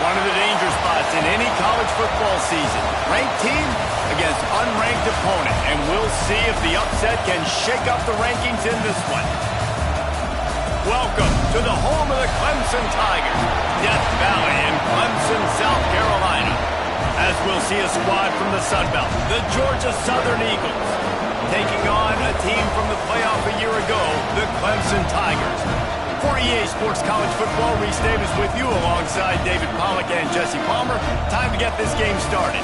One of the danger spots in any college football season. Ranked team against unranked opponent. And we'll see if the upset can shake up the rankings in this one. Welcome to the home of the Clemson Tigers, Death Valley in Clemson, South Carolina. As we'll see a squad from the Sun Belt, the Georgia Southern Eagles, taking on a team from the playoff a year ago, the Clemson Tigers. For EA Sports College Football, Reese Davis with you alongside David Pollack and Jesse Palmer. Time to get this game started.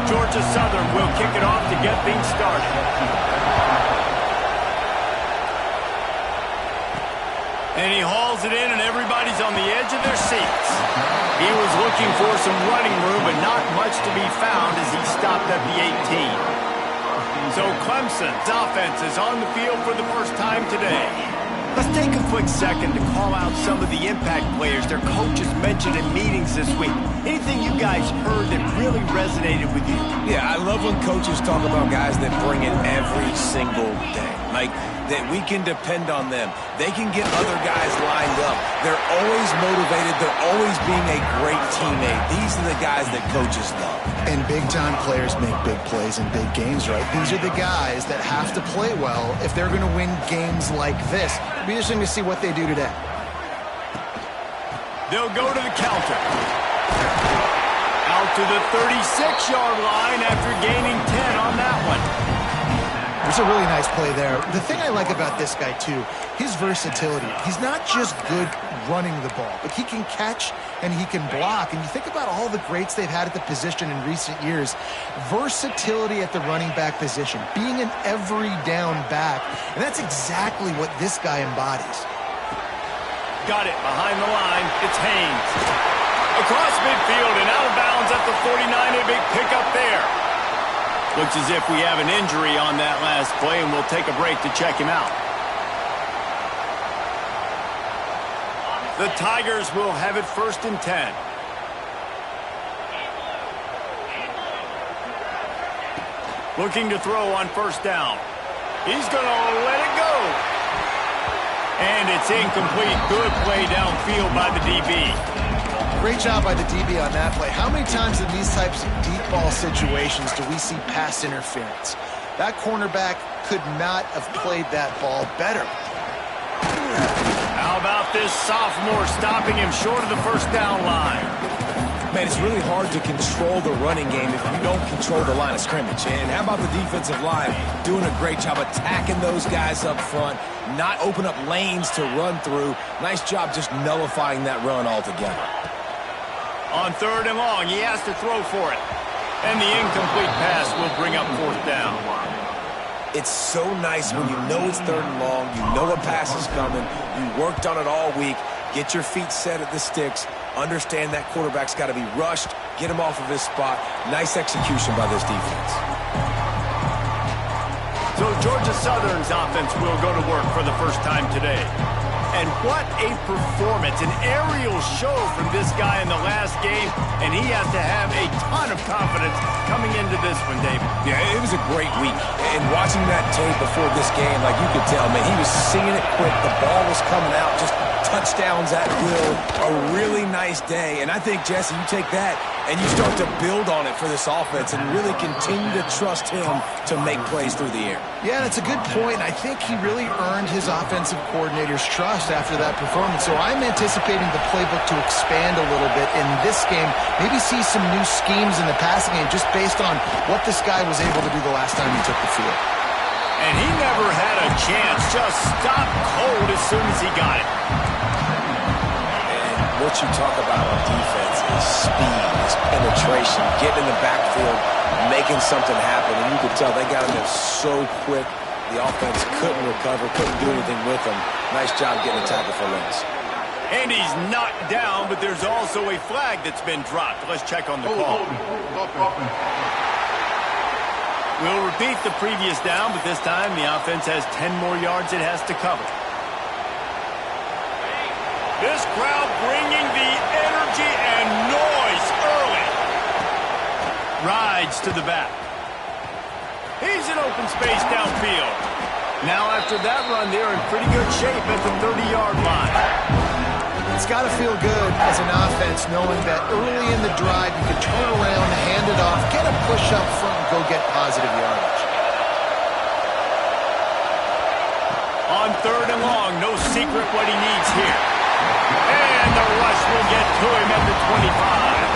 Georgia Southern will kick it off to get things started. And he hauls it in, and everybody's on the edge of their seats. He was looking for some running room, but not much to be found as he stopped at the 18. So Clemson's offense is on the field for the first time today. Let's take a quick second to call out some of the impact players their coaches mentioned in meetings this week. Anything you guys heard that really resonated with you? Yeah, I love when coaches talk about guys that bring it every single day. Like, that we can depend on them. They can get other guys lined up. They're always motivated. They're always being a great teammate. These are the guys that coaches love. And big-time players make big plays in big games, right? These are the guys that have to play well if they're going to win games like this. It'll be interesting to see what they do today. They'll go to the counter. Out to the 36-yard line after gaining 10 on that one. There's a really nice play there. The thing I like about this guy, too, his versatility. He's not just good running the ball, but he can catch and he can block. And you think about all the greats they've had at the position in recent years. Versatility at the running back position, being an every down back. And that's exactly what this guy embodies. Got it behind the line. It's Haynes. Across midfield and out of bounds at the 49. A big pickup there. Looks as if we have an injury on that last play, and we'll take a break to check him out. The Tigers will have it 1st and 10. Looking to throw on 1st down. He's going to let it go. And it's incomplete. Good play downfield by the DB. Great job by the DB on that play. How many times in these types of deep ball situations do we see pass interference? That cornerback could not have played that ball better. How about this sophomore stopping him short of the 1st down line? Man, it's really hard to control the running game if you don't control the line of scrimmage. And how about the defensive line doing a great job attacking those guys up front, not open up lanes to run through. Nice job just nullifying that run altogether. On 3rd and long, he has to throw for it. And the incomplete pass will bring up 4th down. It's so nice when you know it's 3rd and long, you know a pass is coming, you worked on it all week, get your feet set at the sticks, understand that quarterback's got to be rushed, get him off of his spot. Nice execution by this defense. So Georgia Southern's offense will go to work for the first time today. And what a performance, an aerial show from this guy in the last game, and he has to have a ton of confidence coming into this one, David. Yeah, it was a great week. And watching that tape before this game, like you could tell, man, he was seeing it quick. The ball was coming out, just touchdowns at will. A really nice day. And I think, Jesse, you take that and you start to build on it for this offense and really continue to trust him to make plays through the air. Yeah, that's a good point. I think he really earned his offensive coordinator's trust after that performance. So I'm anticipating the playbook to expand a little bit in this game. Maybe see some new schemes in the passing game just based on what this guy was able to do the last time he took the field. And he never had a chance. Just stopped cold as soon as he got it. What you talk about on defense is speed, is penetration, getting in the backfield, making something happen. And you could tell they got him there so quick. The offense couldn't recover, couldn't do anything with him. Nice job getting a tackle for loss. And he's knocked down, but there's also a flag that's been dropped. Let's check on the call. We'll repeat the previous down, but this time the offense has 10 more yards it has to cover. This crowd bringing the energy and noise early. Rides to the back. He's in open space downfield. Now after that run, they're in pretty good shape at the 30-yard line. It's got to feel good as an offense knowing that early in the drive you can turn around, hand it off, get a push up front, and go get positive yardage. On 3rd and long, no secret what he needs here. And the rush will get to him at the 25.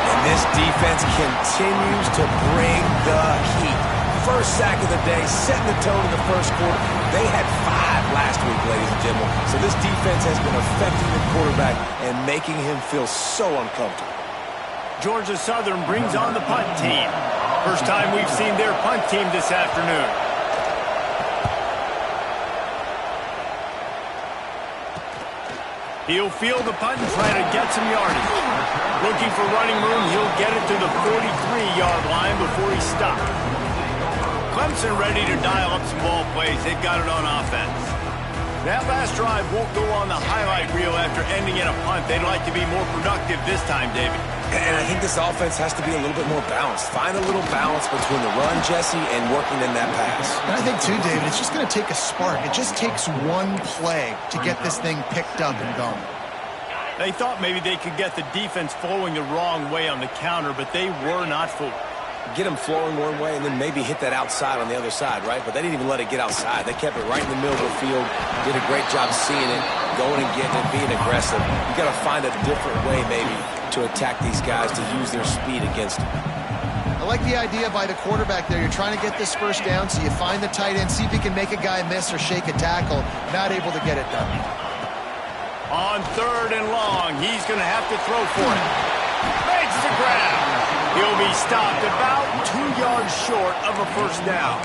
And this defense continues to bring the heat. First sack of the day, setting the tone in the first quarter. They had 5 last week, ladies and gentlemen. So this defense has been affecting the quarterback and making him feel so uncomfortable. Georgia Southern brings on the punt team. First time we've seen their punt team this afternoon. He'll field the punt and try to get some yardage. Looking for running room, he'll get it to the 43-yard line before he stops. Clemson ready to dial up some ball plays. They've got it on offense. That last drive won't go on the highlight reel after ending in a punt. They'd like to be more productive this time, David. And I think this offense has to be a little bit more balanced. Find a little balance between the run, Jesse, and working in that pass. And I think, too, David, it's just going to take a spark. It just takes one play to get this thing picked up and going. They thought maybe they could get the defense flowing the wrong way on the counter, but they were not fooled. Get them flowing one way and then maybe hit that outside on the other side, right? But they didn't even let it get outside. They kept it right in the middle of the field, did a great job seeing it, going and getting it, being aggressive. You got to find a different way maybe to attack these guys, to use their speed against them. I like the idea by the quarterback there. You're trying to get this first down, so you find the tight end, see if you can make a guy miss or shake a tackle. Not able to get it done. On 3rd and long, he's going to have to throw for it. Makes the grab. He'll be stopped about 2 yards short of a first down.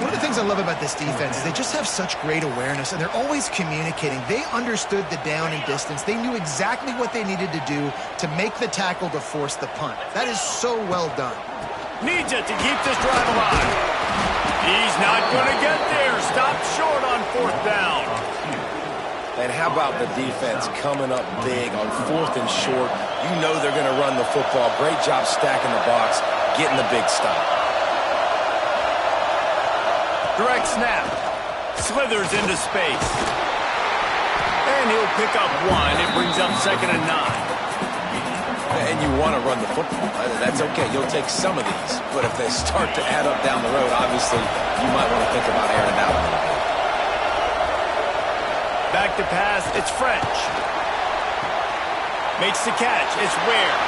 One of the things I love about this defense is they just have such great awareness, and they're always communicating. They understood the down and distance. They knew exactly what they needed to do to make the tackle to force the punt. That is so well done. Needs it to keep this drive alive. He's not going to get there. Stopped short on 4th down. And how about the defense coming up big on 4th and short? You know they're going to run the football. Great job stacking the box, getting the big stop. Direct snap. Slithers into space. And he'll pick up 1. It brings up 2nd and 9. And you want to run the football. That's okay. You'll take some of these. But if they start to add up down the road, obviously, you might want to think about airing it out a little bit. Back to pass, it's French. Makes the catch, it's Ware.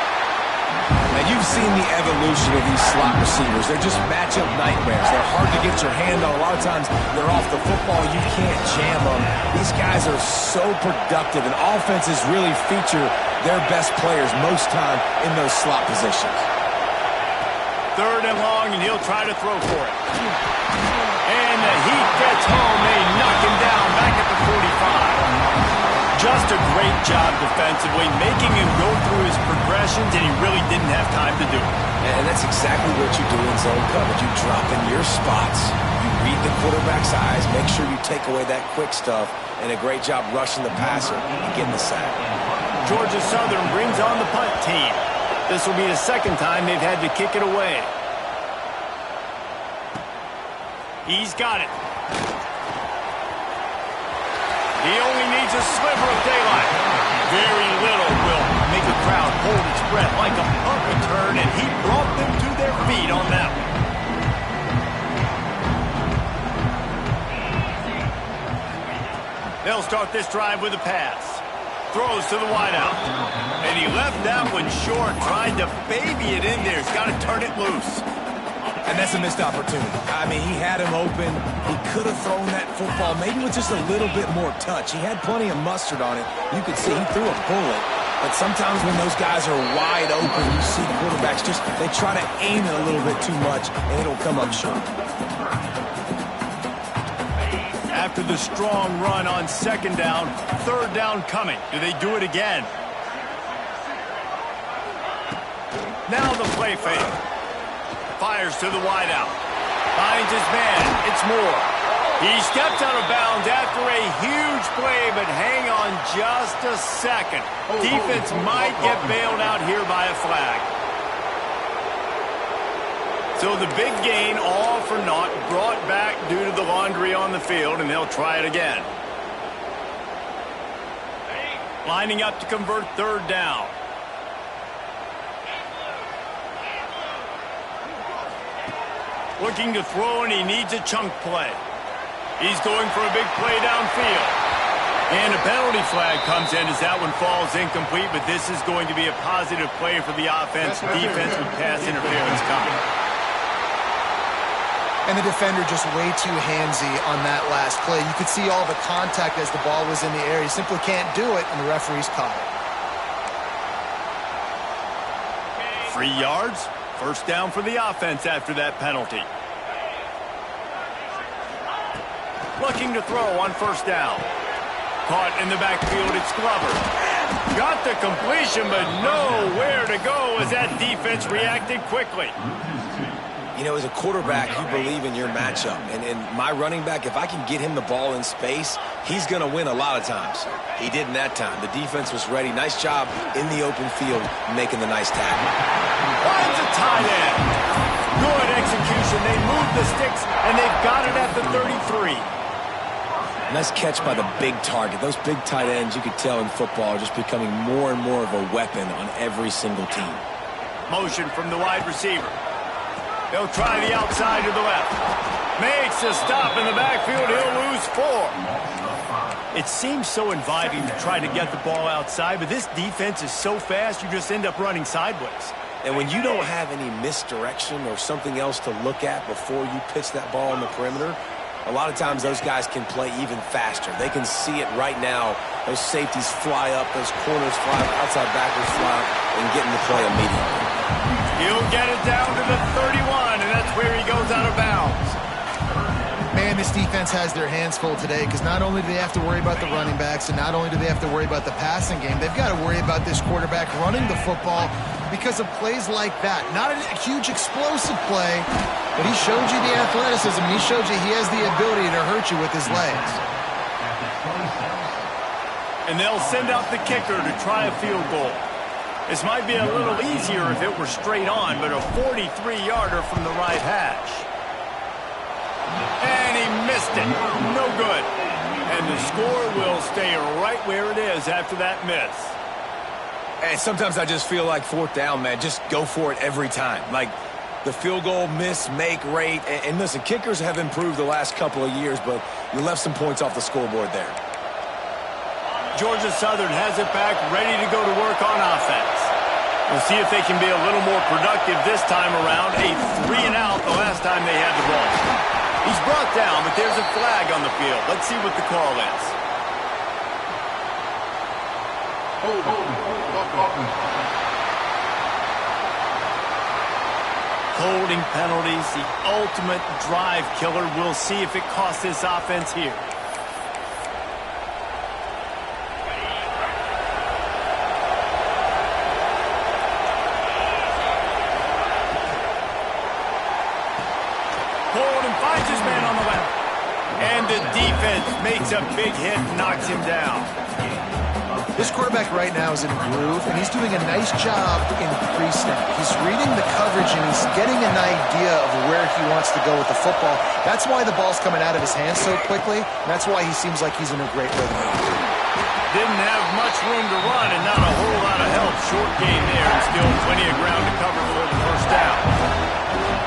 Now, you've seen the evolution of these slot receivers. They're just matchup nightmares. They're hard to get your hand on. A lot of times, they're off the football. You can't jam them. These guys are so productive, and offenses really feature their best players most time in those slot positions. 3rd and long, and he'll try to throw for it. And the heat gets home. They knock him down back at the 45. Just a great job defensively, making him go through his progressions, and he really didn't have time to do it. And that's exactly what you do in zone coverage. You drop in your spots, you read the quarterback's eyes, make sure you take away that quick stuff, and a great job rushing the passer and getting the sack. Georgia Southern brings on the punt team. This will be the 2nd time they've had to kick it away. He's got it. He only needs a sliver of daylight. Very little will make a crowd hold its breath like a punt return, and he brought them to their feet on that one. They'll start this drive with a pass. Throws to the wideout. And he left that one short, tried to baby it in there. He's got to turn it loose. And that's a missed opportunity. I mean, he had him open. He could have thrown that football maybe with just a little bit more touch. He had plenty of mustard on it. You could see he threw a bullet. But sometimes when those guys are wide open, you see quarterbacks just, they try to aim it a little bit too much, and it'll come up short. After the strong run on 2nd down, 3rd down coming. Do they do it again? Now the play fake. Fires to the wideout. Finds his man. It's Moore. He stepped out of bounds after a huge play, but hang on just a second. Defense might get bailed out here by a flag. So the big gain, all for naught, brought back due to the laundry on the field, and they'll try it again. Lining up to convert third down. Looking to throw, and he needs a chunk play. He's going for a big play downfield. And a penalty flag comes in as that one falls incomplete, but this is going to be a positive play for the offense. Defense with pass interference coming. And the defender just way too handsy on that last play. You could see all the contact as the ball was in the air. He simply can't do it, and the referee's caught it. 3 yards. First down for the offense after that penalty. Looking to throw on first down. Caught in the backfield, it's Glover. Got the completion, but nowhere to go as that defense reacted quickly. You know, as a quarterback, you believe in your matchup. And my running back, if I can get him the ball in space, he's going to win a lot of times. He did in that time. The defense was ready. Nice job in the open field making the nice tackle. Finds a tight end. Good execution. They moved the sticks, and they've got it at the 33. Nice catch by the big target. Those big tight ends, you could tell in football, are just becoming more and more of a weapon on every single team. Motion from the wide receiver. They'll try the outside to the left. Makes a stop in the backfield. He'll lose 4. It seems so inviting to try to get the ball outside, but this defense is so fast, you just end up running sideways. And when you don't have any misdirection or something else to look at before you pitch that ball on the perimeter, a lot of times those guys can play even faster. They can see it right now. Those safeties fly up, those corners fly up, outside backers fly up, and get in the play immediately. He'll get it down to the 31, and that's where he goes out of bounds. Man, this defense has their hands full today because not only do they have to worry about the running backs and not only do they have to worry about the passing game, they've got to worry about this quarterback running the football because of plays like that. Not a huge explosive play, but he showed you the athleticism. He showed you he has the ability to hurt you with his legs. And they'll send out the kicker to try a field goal. This might be a little easier if it were straight on, but a 43-yarder from the right hash. And he missed it. No good. And the score will stay right where it is after that miss. And sometimes I just feel like fourth down, man. Just go for it every time. Like the field goal miss, make rate. And listen, kickers have improved the last couple of years, but you left some points off the scoreboard there. Georgia Southern has it back, ready to go to work on offense. We'll see if they can be a little more productive this time around. A 3-and-out the last time they had the ball. He's brought down, but there's a flag on the field. Let's see what the call is. Holding penalties, the ultimate drive killer. We'll see if it costs this offense here. Finds his man on the left. And the defense makes a big hit and knocks him down. This quarterback right now is in a groove, and he's doing a nice job in pre-snap. He's reading the coverage, and he's getting an idea of where he wants to go with the football. That's why the ball's coming out of his hands so quickly, and that's why he seems like he's in a great rhythm. Didn't have much room to run and not a whole lot of help. Short gain there, and still plenty of ground to cover for the first down.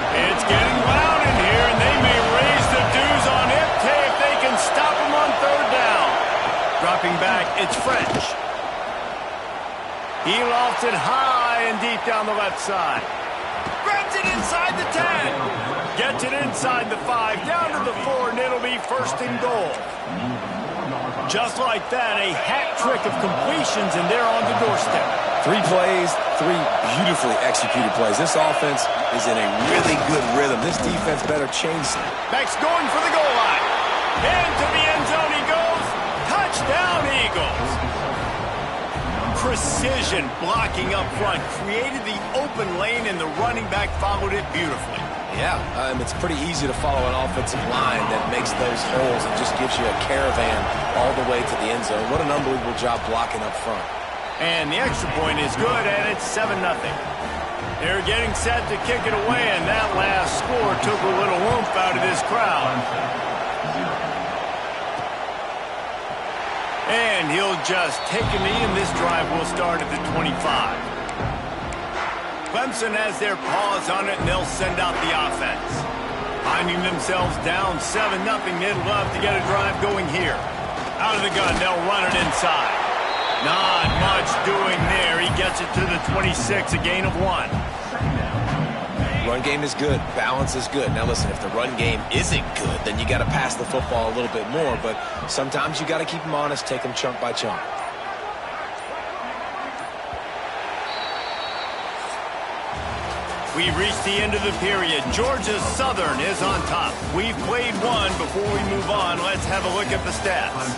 It's getting loud in here, and they may raise the dues on Ipte if they can stop him on third down. Dropping back, it's French. He lofts it high and deep down the left side. Grabs it inside the 10. Gets it inside the 5, down to the 4, and it'll be first and goal. Just like that, a hat trick of completions, and they're on the doorstep. 3 plays, 3 beautifully executed plays. This offense is in a really good rhythm. This defense better change some. Max going for the goal line. Into the end zone he goes. Touchdown, Eagles. Precision blocking up front. Created the open lane, and the running back followed it beautifully. Yeah, it's pretty easy to follow an offensive line that makes those holes and just gives you a caravan all the way to the end zone. What an unbelievable job blocking up front. And the extra point is good, and it's 7-0. They're getting set to kick it away, and that last score took a little oomph out of this crowd. And he'll just take a knee, and this drive will start at the 25. Clemson has their paws on it, and they'll send out the offense. Finding themselves down 7-0, they'd love to get a drive going here. Out of the gun, they'll run it inside. Not much doing there. He gets it to the 26, a gain of 1. Run game is good. Balance is good. Now listen, if the run game isn't good, then you got to pass the football a little bit more. But sometimes you got to keep them honest, take them chunk by chunk. We've reached the end of the period. Georgia Southern is on top. We've played one. Before we move on, let's have a look at the stats.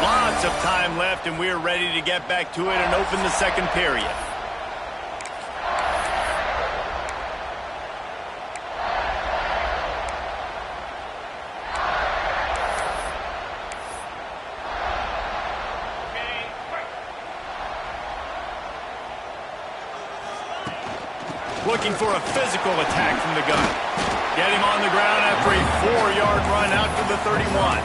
Lots of time left, and we're ready to get back to it and open the second period. Looking for a physical attack from the gun. Get him on the ground after a 4-yard run out to the 31.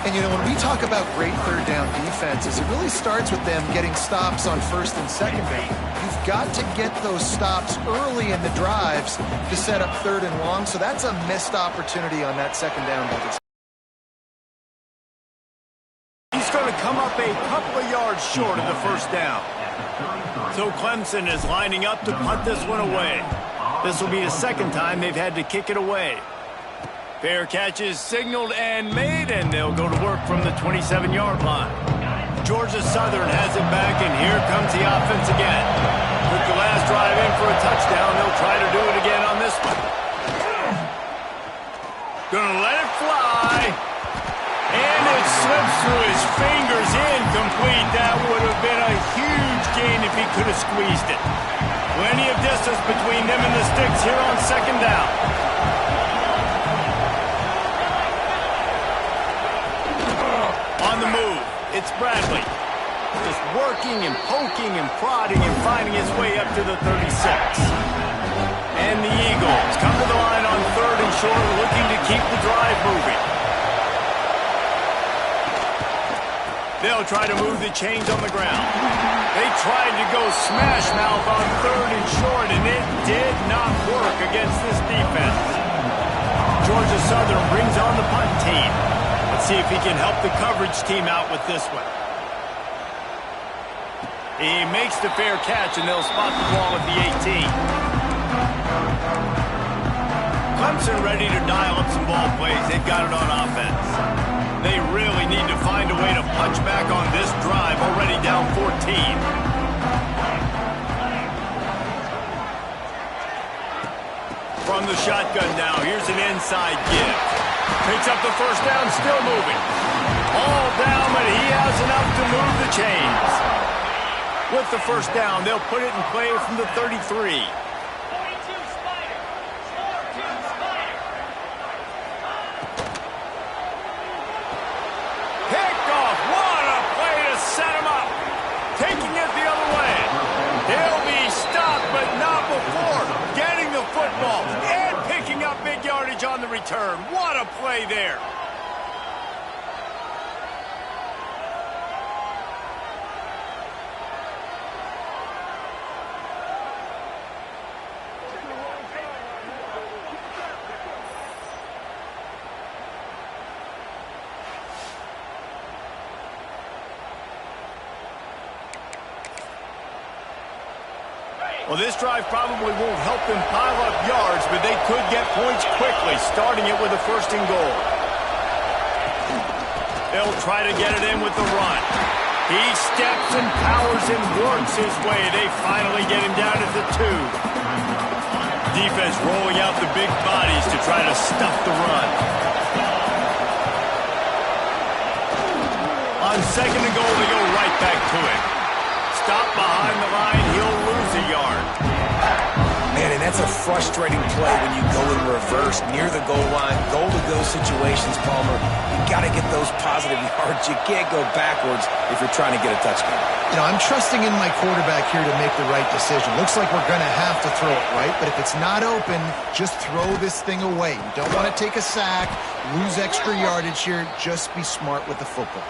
And, you know, when we talk about great third down defenses, it really starts with them getting stops on first and second down. You've got to get those stops early in the drives to set up third and long, so that's a missed opportunity on that second down. He's going to come up a couple of yards short of the first down. So Clemson is lining up to punt this one away. This will be the second time they've had to kick it away. Fair catch is signaled and made, and they'll go to work from the 27-yard line. Georgia Southern has it back, and here comes the offense again. Took the last drive in for a touchdown. They'll try to do it again on this one. Gonna let it fly. And it slips through his fingers, incomplete. That would have been a huge gain if he could have squeezed it. Plenty of distance between them and the sticks here on second down. On the move, it's Bradley. Just working and poking and prodding and finding his way up to the 36. And the Eagles come to the line on third and short, looking to keep the drive moving. They'll try to move the chains on the ground. They tried to go smash mouth on third and short, and it did not work against this defense. Georgia Southern brings on the punt team. Let's see if he can help the coverage team out with this one. He makes the fair catch, and they'll spot the ball at the 18. Clemson ready to dial up some ball plays. They've got it on offense. They really need to find a way to punch back on this drive, already down 14. From the shotgun now, here's an inside give. Picks up the first down, still moving. All down, but he has enough to move the chains. With the first down, they'll put it in play from the 33. Football and picking up big yardage on the return. What a play there. Well, this drive probably won't help them pile up yards, but they could get points quickly, starting it with a first and goal. They'll try to get it in with the run. He steps and powers and works his way. They finally get him down at the 2. Defense rolling out the big bodies to try to stuff the run. On second and goal, they go right back to it. Stop behind the line, he'll lose a yard. Man, in that's a frustrating play when you go in reverse near the goal line. Goal-to-go situations, Palmer. You got to get those positive yards. You can't go backwards if you're trying to get a touchdown. You know, I'm trusting in my quarterback here to make the right decision. Looks like we're going to have to throw it, right? But if it's not open, just throw this thing away. You don't want to take a sack, lose extra yardage here. Just be smart with the football.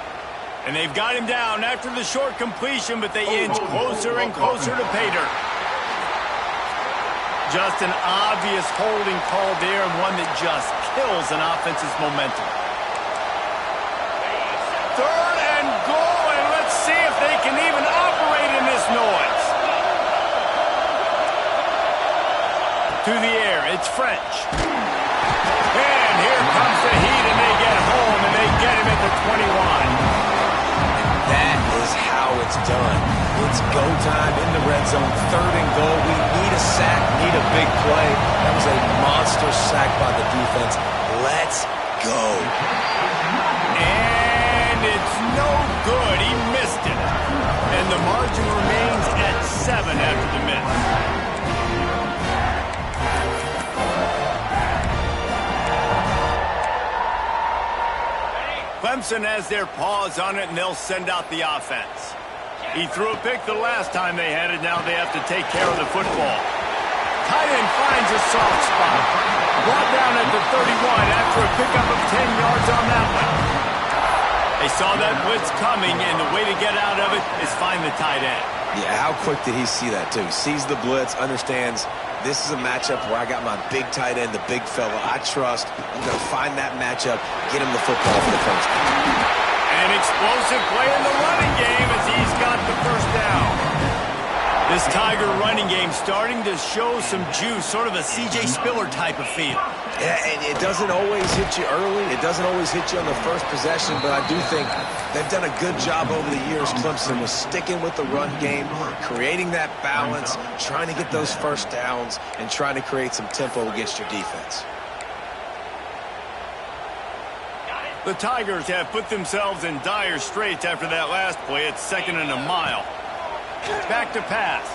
And they've got him down after the short completion, but they inch closer and closer to pay dirt. Just an obvious holding call there, and one that just kills an offense's momentum. 3rd and goal, and let's see if they can even operate in this noise. To the air, it's French. And here comes the heat, and they get home, and they get him at the 21. That is how it's done. It's go time in the red zone, 3rd and goal. We need a sack, need a big play. That was a monster sack by the defense. Let's go. And it's no good. He missed it. And the margin remains at 7 after the miss. Clemson has their paws on it, and they'll send out the offense. He threw a pick the last time they had it. Now they have to take care of the football. Tight end finds a soft spot. Brought down at the 31 after a pickup of 10 yards on that one. They saw that blitz coming, and the way to get out of it is find the tight end. Yeah, how quick did he see that, too? Sees the blitz, understands this is a matchup where I got my big tight end, the big fella I trust. I'm going to find that matchup, get him the football for the first time. An explosive play in the running game as he's got the first down. This Tiger running game starting to show some juice, sort of a C.J. Spiller type of feel. Yeah, and it doesn't always hit you early. It doesn't always hit you on the first possession, but I do think they've done a good job over the years, Clemson, with sticking with the run game, creating that balance, trying to get those first downs, and trying to create some tempo against your defense. The Tigers have put themselves in dire straits after that last play. It's 2nd and a mile. Back to pass.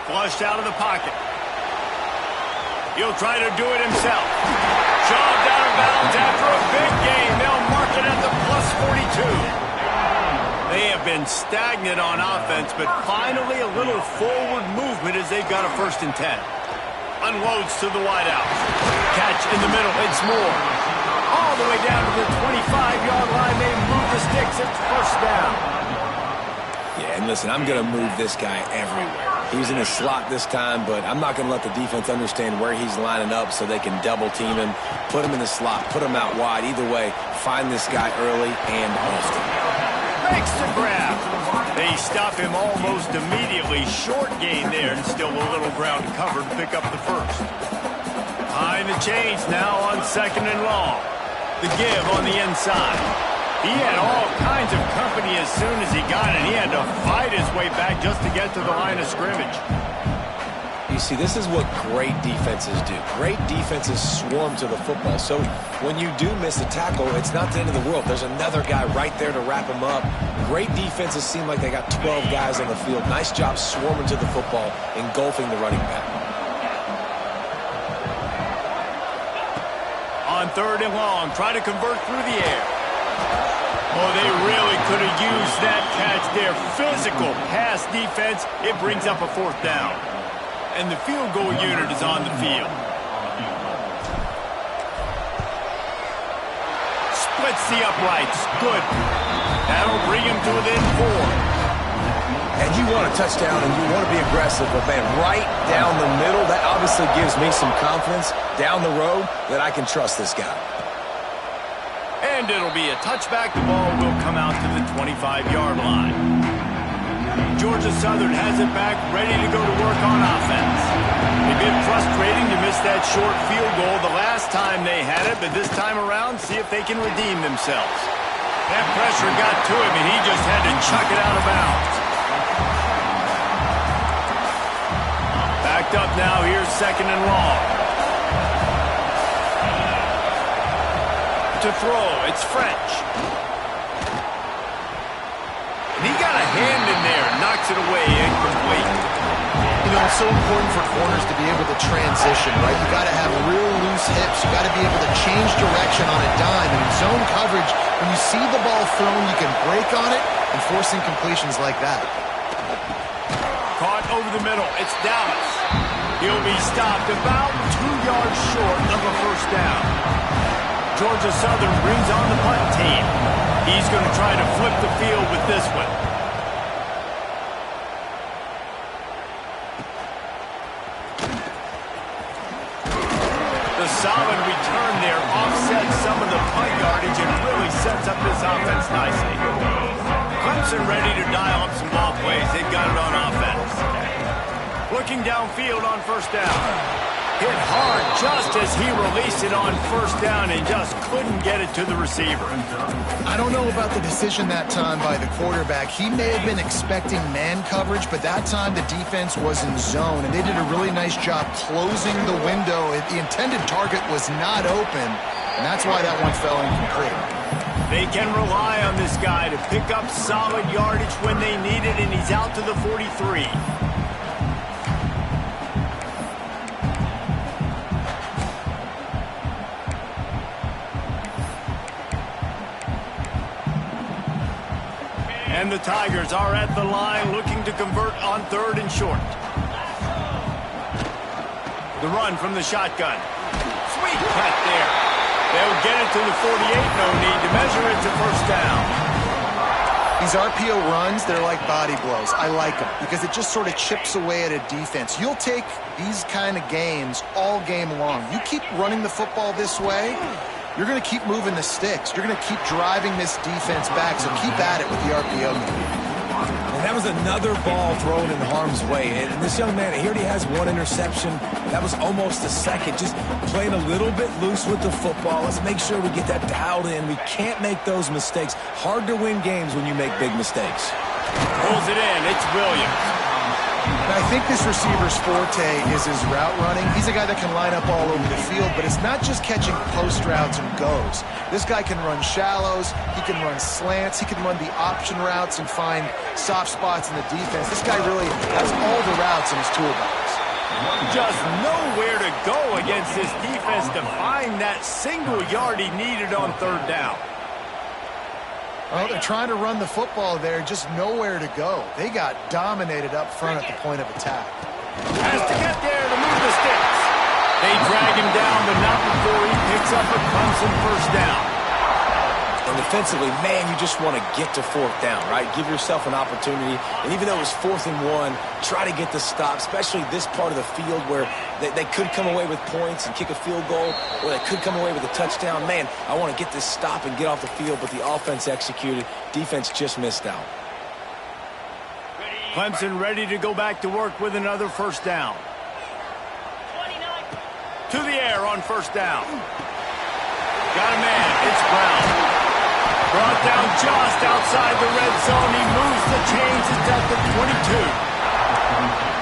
Flushed out of the pocket. He'll try to do it himself. Shoved out of bounds after a big gain. They'll mark it at the +42. They have been stagnant on offense, but finally a little forward movement as they've got a 1st and 10. Unloads to the wideout. Catch in the middle. It's Moore. All the way down to the 25-yard line. They move the sticks. It's 1st down. Yeah, and listen, I'm going to move this guy everywhere. He's in his slot this time, but I'm not going to let the defense understand where he's lining up so they can double team him, put him in the slot, put him out wide. Either way, find this guy early and often. Makes the grab. They stop him almost immediately. Short gain there, and still a little ground covered to pick up the first. Behind the chains now on 2nd and long. The give on the inside. He had all kinds of company as soon as he got it. He had to fight his way back just to get to the line of scrimmage. You see, this is what great defenses do. Great defenses swarm to the football. So when you do miss a tackle, it's not the end of the world. There's another guy right there to wrap him up. Great defenses seem like they got 12 guys on the field. Nice job swarming to the football, engulfing the running back. On 3rd and long, try to convert through the air. Oh, they really could have used that catch there. Physical pass defense. It brings up a 4th down. And the field goal unit is on the field. Splits the uprights. Good. That'll bring him to within 4. And you want a touchdown and you want to be aggressive, but man, right down the middle, that obviously gives me some confidence down the road that I can trust this guy. And it'll be a touchback. The ball will come out to the 25-yard line. Georgia Southern has it back, ready to go to work on offense. They've been frustrating to miss that short field goal the last time they had it, but this time around, see if they can redeem themselves. That pressure got to him, and he just had to chuck it out of bounds. Backed up now, here's 2nd and long. To throw, it's French. And he got a hand in there, knocks it away, incomplete. You know, it's so important for corners to be able to transition, right? You got to have real loose hips. You got to be able to change direction on a dime. And in zone coverage, when you see the ball thrown, you can break on it and force incompletions like that. Caught over the middle. It's Dallas. He'll be stopped about 2 yards short of a first down. Georgia Southern brings on the punt team. He's going to try to flip the field with this one. The solid return there offsets some of the punt yardage and really sets up this offense nicely. Clemson ready to dial up some ball plays. They've got it on offense. Looking downfield on first down. Hit hard just as he released it on first down and just couldn't get it to the receiver. I don't know about the decision that time by the quarterback. He may have been expecting man coverage, but that time the defense was in zone, and they did a really nice job closing the window. The intended target was not open, and that's why that one fell incomplete. They can rely on this guy to pick up solid yardage when they need it, and he's out to the 43. And the Tigers are at the line looking to convert on 3rd and short. The run from the shotgun. Sweet cut there. They'll get it to the 48. No need to measure it to first down. These RPO runs, they're like body blows. I like them because it just sort of chips away at a defense. You'll take these kind of games all game long. You keep running the football this way, you're going to keep moving the sticks. You're going to keep driving this defense back, so keep at it with the RPO. And that was another ball thrown in harm's way. And this young man, he already has 1 interception. That was almost a second. Just playing a little bit loose with the football. Let's make sure we get that dialed in. We can't make those mistakes. Hard to win games when you make big mistakes. Pulls it in. It's Williams. And I think this receiver's forte is his route running. He's a guy that can line up all over the field, but it's not just catching post routes and goes. This guy can run shallows, he can run slants, he can run the option routes and find soft spots in the defense. This guy really has all the routes in his toolbox. Just nowhere to go against this defense to find that single yard he needed on 3rd down. Well, they're trying to run the football there, just nowhere to go. They got dominated up front at the point of attack. Has to get there to move the sticks. They drag him down, but not before he picks up a Clemson first down. And defensively, man, you just want to get to 4th down, right? Give yourself an opportunity. And even though it was 4th and 1, try to get the stop, especially this part of the field where they could come away with points and kick a field goal, or they could come away with a touchdown. Man, I want to get this stop and get off the field, but the offense executed. Defense just missed out. Clemson ready to go back to work with another first down. To the air on first down. Got a man. It's Brown. Brought down just outside the red zone. He moves the chains. It's at the 22.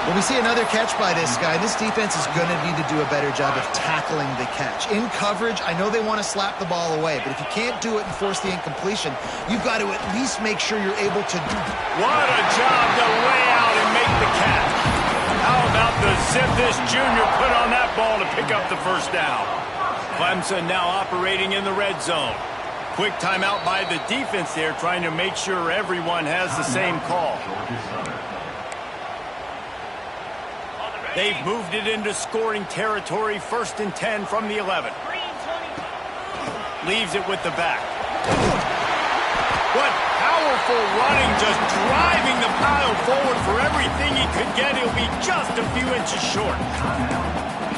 Well, we see another catch by this guy. This defense is going to need to do a better job of tackling the catch. In coverage, I know they want to slap the ball away, but if you can't do it and force the incompletion, you've got to at least make sure you're able to do it. What a job to lay out and make the catch. How about the zip this junior put on that ball to pick up the first down? Clemson now operating in the red zone. Quick timeout by the defense there, trying to make sure everyone has the same call. They've moved it into scoring territory, 1st and 10 from the 11. Leaves it with the back. What powerful running, just driving the pile forward for everything he could get. He'll be just a few inches short.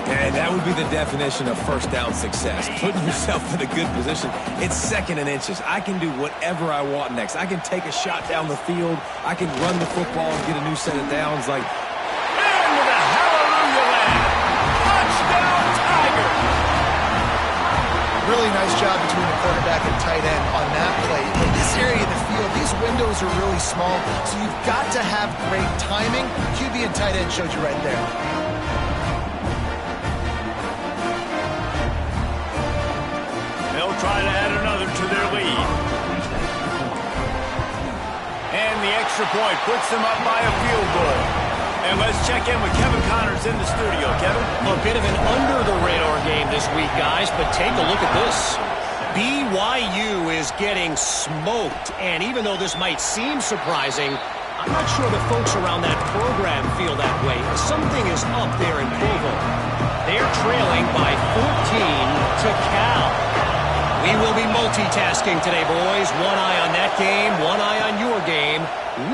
And that would be the definition of first down success. Putting yourself in a good position. It's 2nd and inches. I can do whatever I want next. I can take a shot down the field. I can run the football and get a new set of downs. And with a hallelujah land. Touchdown, Tigers. Really nice job between the quarterback and tight end on that play. In this area of the field, these windows are really small, so you've got to have great timing. QB and tight end showed you right there. They'll try to add another to their lead. And the extra point puts them up by a field goal. And let's check in with Kevin Connors in the studio. Kevin? A bit of an under-the-radar game this week, guys, but take a look at this. BYU is getting smoked, and even though this might seem surprising, I'm not sure the folks around that program feel that way. Something is up there in Provo. They're trailing by 14 to Cal. We will be multitasking today, boys. One eye on that game, one eye on your game.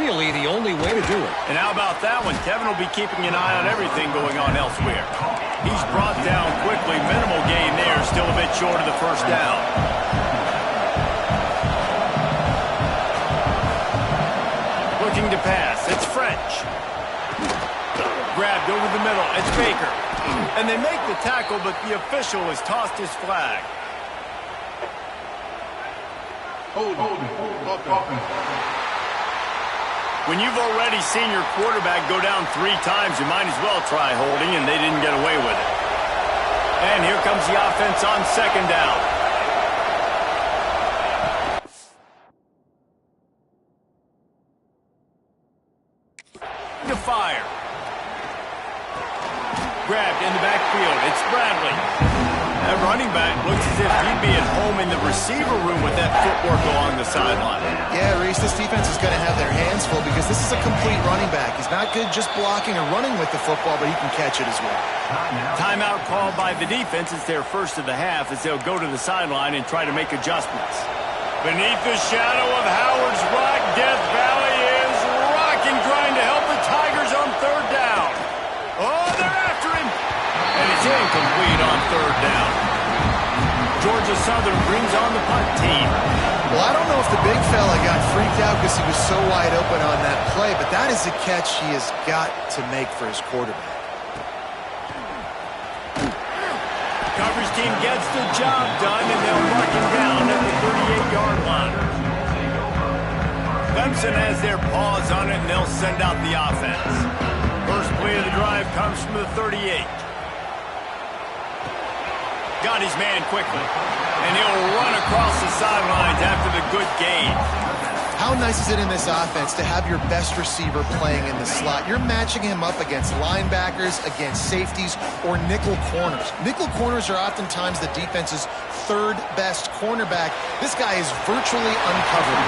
Really the only way to do it. And how about that one? Kevin will be keeping an eye on everything going on elsewhere. He's brought down quickly. Minimal gain there. Still a bit short of the first down. Looking to pass. It's French. Grabbed over the middle. It's Baker. And they make the tackle, but the official has tossed his flag. When you've already seen your quarterback go down 3 times, you might as well try holding, and they didn't get away with it. And here comes the offense on second down. To fire. Grabbed in the backfield. It's Bradley. That running back looks as if he'd be at home in the receiver room with that footwork along the sideline. Yeah, Reese, this defense is going to have their hands full because this is a complete running back. He's not good just blocking or running with the football, but he can catch it as well. Timeout called by the defense. It's their first of the half as they'll go to the sideline and try to make adjustments. Beneath the shadow of Howard's Rock, Death Valley is rocking, trying to help the Tigers on third down. Oh, they're after him. And it's incomplete on third down. Georgia Southern brings on the punt team. Well, I don't know if the big fella got freaked out because he was so wide open on that play, but that is a catch he has got to make for his quarterback. Coverage team gets the job done, and they'll mark him down at the 38-yard line. Clemson has their paws on it, and they'll send out the offense. First play of the drive comes from the 38. Got his man quickly, and he'll run across the sidelines after the good gain. How nice is it in this offense to have your best receiver playing in the slot? You're matching him up against linebackers, against safeties, or nickel corners. Nickel corners are oftentimes the defense's third best cornerback. This guy is virtually uncovered.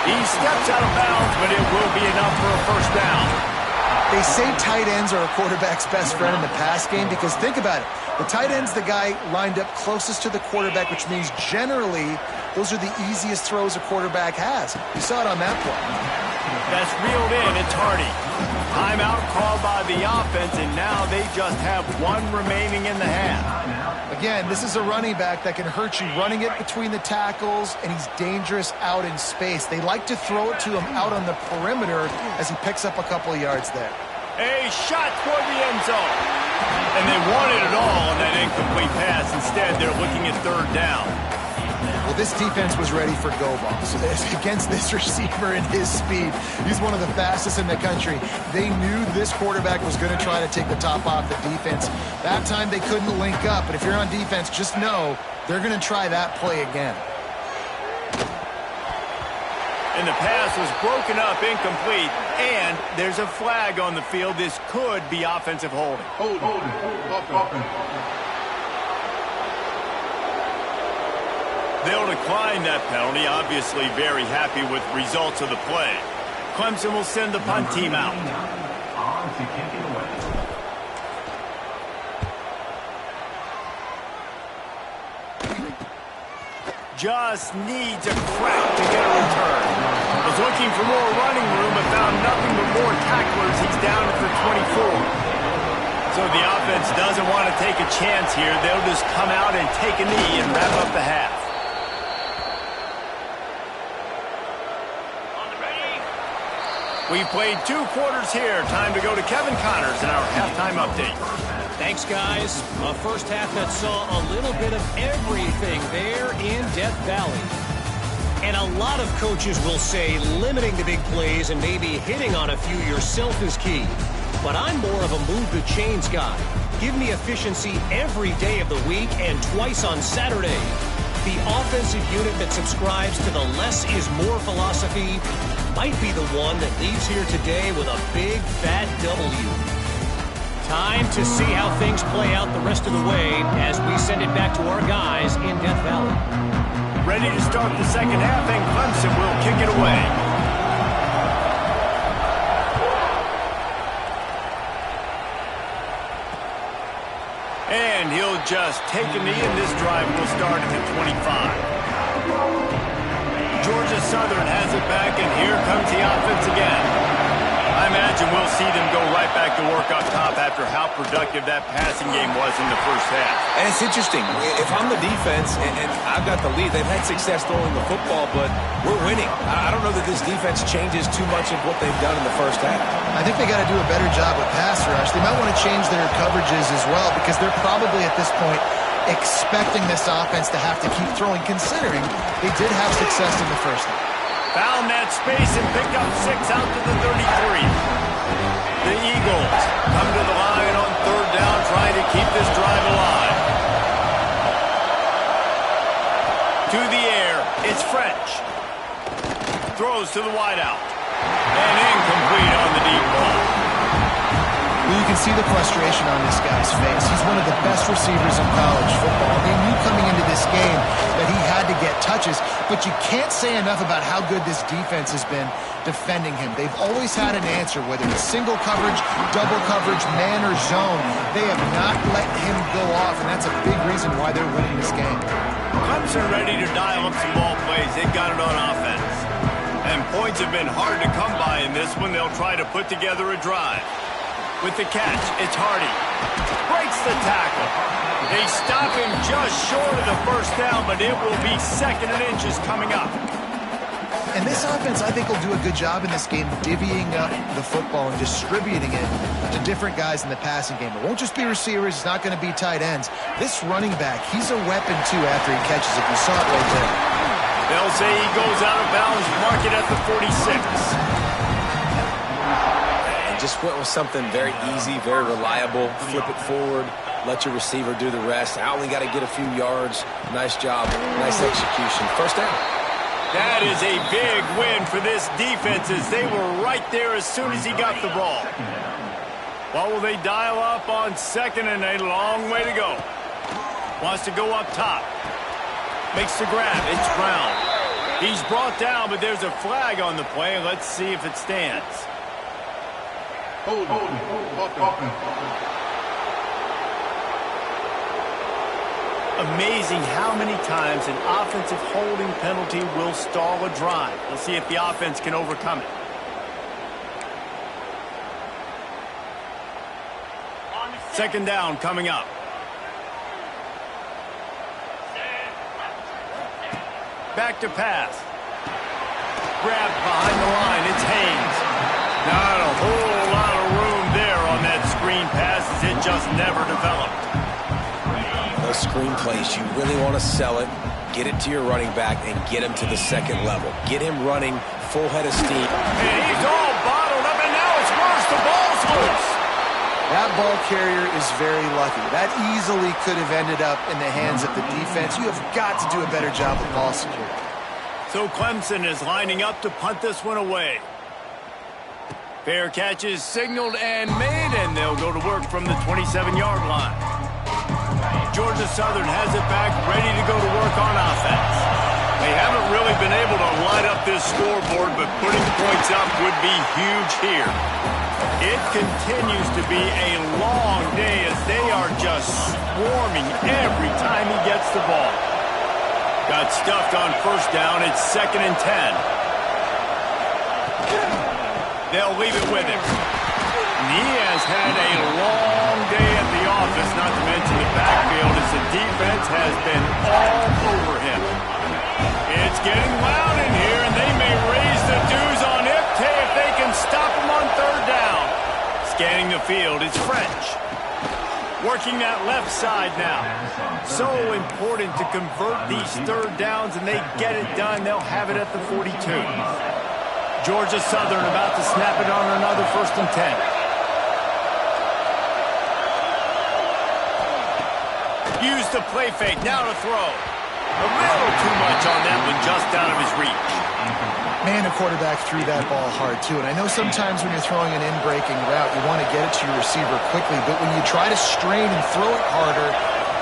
He steps out of bounds, but it will be enough for a first down. They say tight ends are a quarterback's best friend in the pass game because think about it. The tight end's the guy lined up closest to the quarterback, which means generally those are the easiest throws a quarterback has. You saw it on that play. That's reeled in. It's Hardy. Timeout called by the offense, and now they just have one remaining in the half. Again, this is a running back that can hurt you running it between the tackles, and he's dangerous out in space. They like to throw it to him out on the perimeter as he picks up a couple of yards there. A shot toward the end zone. And they wanted it all on that incomplete pass. Instead, they're looking at third down. Well, this defense was ready for go balls. Against this receiver and his speed, he's one of the fastest in the country. They knew this quarterback was going to try to take the top off the defense. That time they couldn't link up, but if you're on defense, just know they're going to try that play again. And the pass was broken up, incomplete, and there's a flag on the field. This could be offensive holding. They'll decline that penalty, obviously very happy with results of the play. Clemson will send the punt team out. Just needs a crack to get a return. Was looking for more running room, but found nothing but more tacklers. He's down at the 24. So the offense doesn't want to take a chance here. They'll just come out and take a knee and wrap up the half. We've played 2 quarters here. Time to go to Kevin Connors in our halftime update. Thanks, guys. A first half that saw a little bit of everything there in Death Valley. And a lot of coaches will say limiting the big plays and maybe hitting on a few yourself is key. But I'm more of a move the chains guy. Give me efficiency every day of the week and twice on Saturday. The offensive unit that subscribes to the less is more philosophy might be the one that leaves here today with a big, fat W. Time to see how things play out the rest of the way as we send it back to our guys in Death Valley. Ready to start the second half, and Clemson will kick it away. And he'll just take a knee, and this drive will start at the 25. Georgia Southern has it back, and here comes the offense again. I imagine we'll see them go right back to work up top after how productive that passing game was in the first half. And it's interesting. If I'm the defense and I've got the lead, they've had success throwing the football, but we're winning. I don't know that this defense changes too much of what they've done in the first half. I think they got to do a better job with pass rush. They might want to change their coverages as well because they're probably at this point expecting this offense to have to keep throwing, considering they did have success in the first half. Found that space and picked up 6 out to the 33. The Eagles come to the line on third down, trying to keep this drive alive. To the air, it's French. Throws to the wideout. And incomplete on the deep ball. Well, you can see the frustration on this guy's face. He's one of the best receivers in college football. They knew coming into this game that he had to get touches, but you can't say enough about how good this defense has been defending him. They've always had an answer, whether it's single coverage, double coverage, man or zone. They have not let him go off, and that's a big reason why they're winning this game. Clemson ready to dial up some ball plays. They've got it on offense. And points have been hard to come by in this one. They'll try to put together a drive. With the catch, it's Hardy. Breaks the tackle. They stop him just short of the first down, but it will be second and inches coming up. And this offense, I think, will do a good job in this game divvying up the football and distributing it to different guys in the passing game. It won't just be receivers. It's not going to be tight ends. This running back, he's a weapon, too, after he catches it. You saw it right there. They'll say he goes out of bounds, mark it at the 46. Just went with something very easy, very reliable. Flip it forward, let your receiver do the rest. I only got to get a few yards. Nice job, nice execution. First down. That is a big win for this defense as they were right there as soon as he got the ball. What will they dial up on second and a long way to go? Wants to go up top. Makes the grab. It's Brown. He's brought down, but there's a flag on the play. Let's see if it stands. Amazing how many times an offensive holding penalty will stall a drive. We'll see if the offense can overcome it. Second down coming up. Back to pass. Grabbed behind the line. It's Haynes. Not a whole lot of room there on that screen pass as it just never developed. Those screen plays, you really want to sell it, get it to your running back, and get him to the second level. Get him running full head of steam. And he's all bottled up, and now it's worse. The ball's loose. That ball carrier is very lucky. That easily could have ended up in the hands of the defense. You have got to do a better job with ball security. So Clemson is lining up to punt this one away. Fair catch is signaled and made, and they'll go to work from the 27-yard line. Georgia Southern has it back, ready to go to work on offense. They haven't really been able to light up this scoreboard, but putting points up would be huge here. It continues to be a long day as they are just swarming every time he gets the ball. Got stuffed on first down. It's 2nd and 10. They'll leave it with him. And he has had a long day at the office, not to mention the backfield, as the defense has been all over him. It's getting loud in here, and they may raise the dues on Ifte if they can stop him on third down. Scanning the field, it's French. Working that left side now. So important to convert these third downs, and they get it done. They'll have it at the 42. Georgia Southern about to snap it on another 1st and 10. Use the play fake, now to throw. A little too much on that one, just out of his reach. Man, the quarterback threw that ball hard, too. And I know sometimes when you're throwing an in-breaking route, you want to get it to your receiver quickly. But when you try to strain and throw it harder,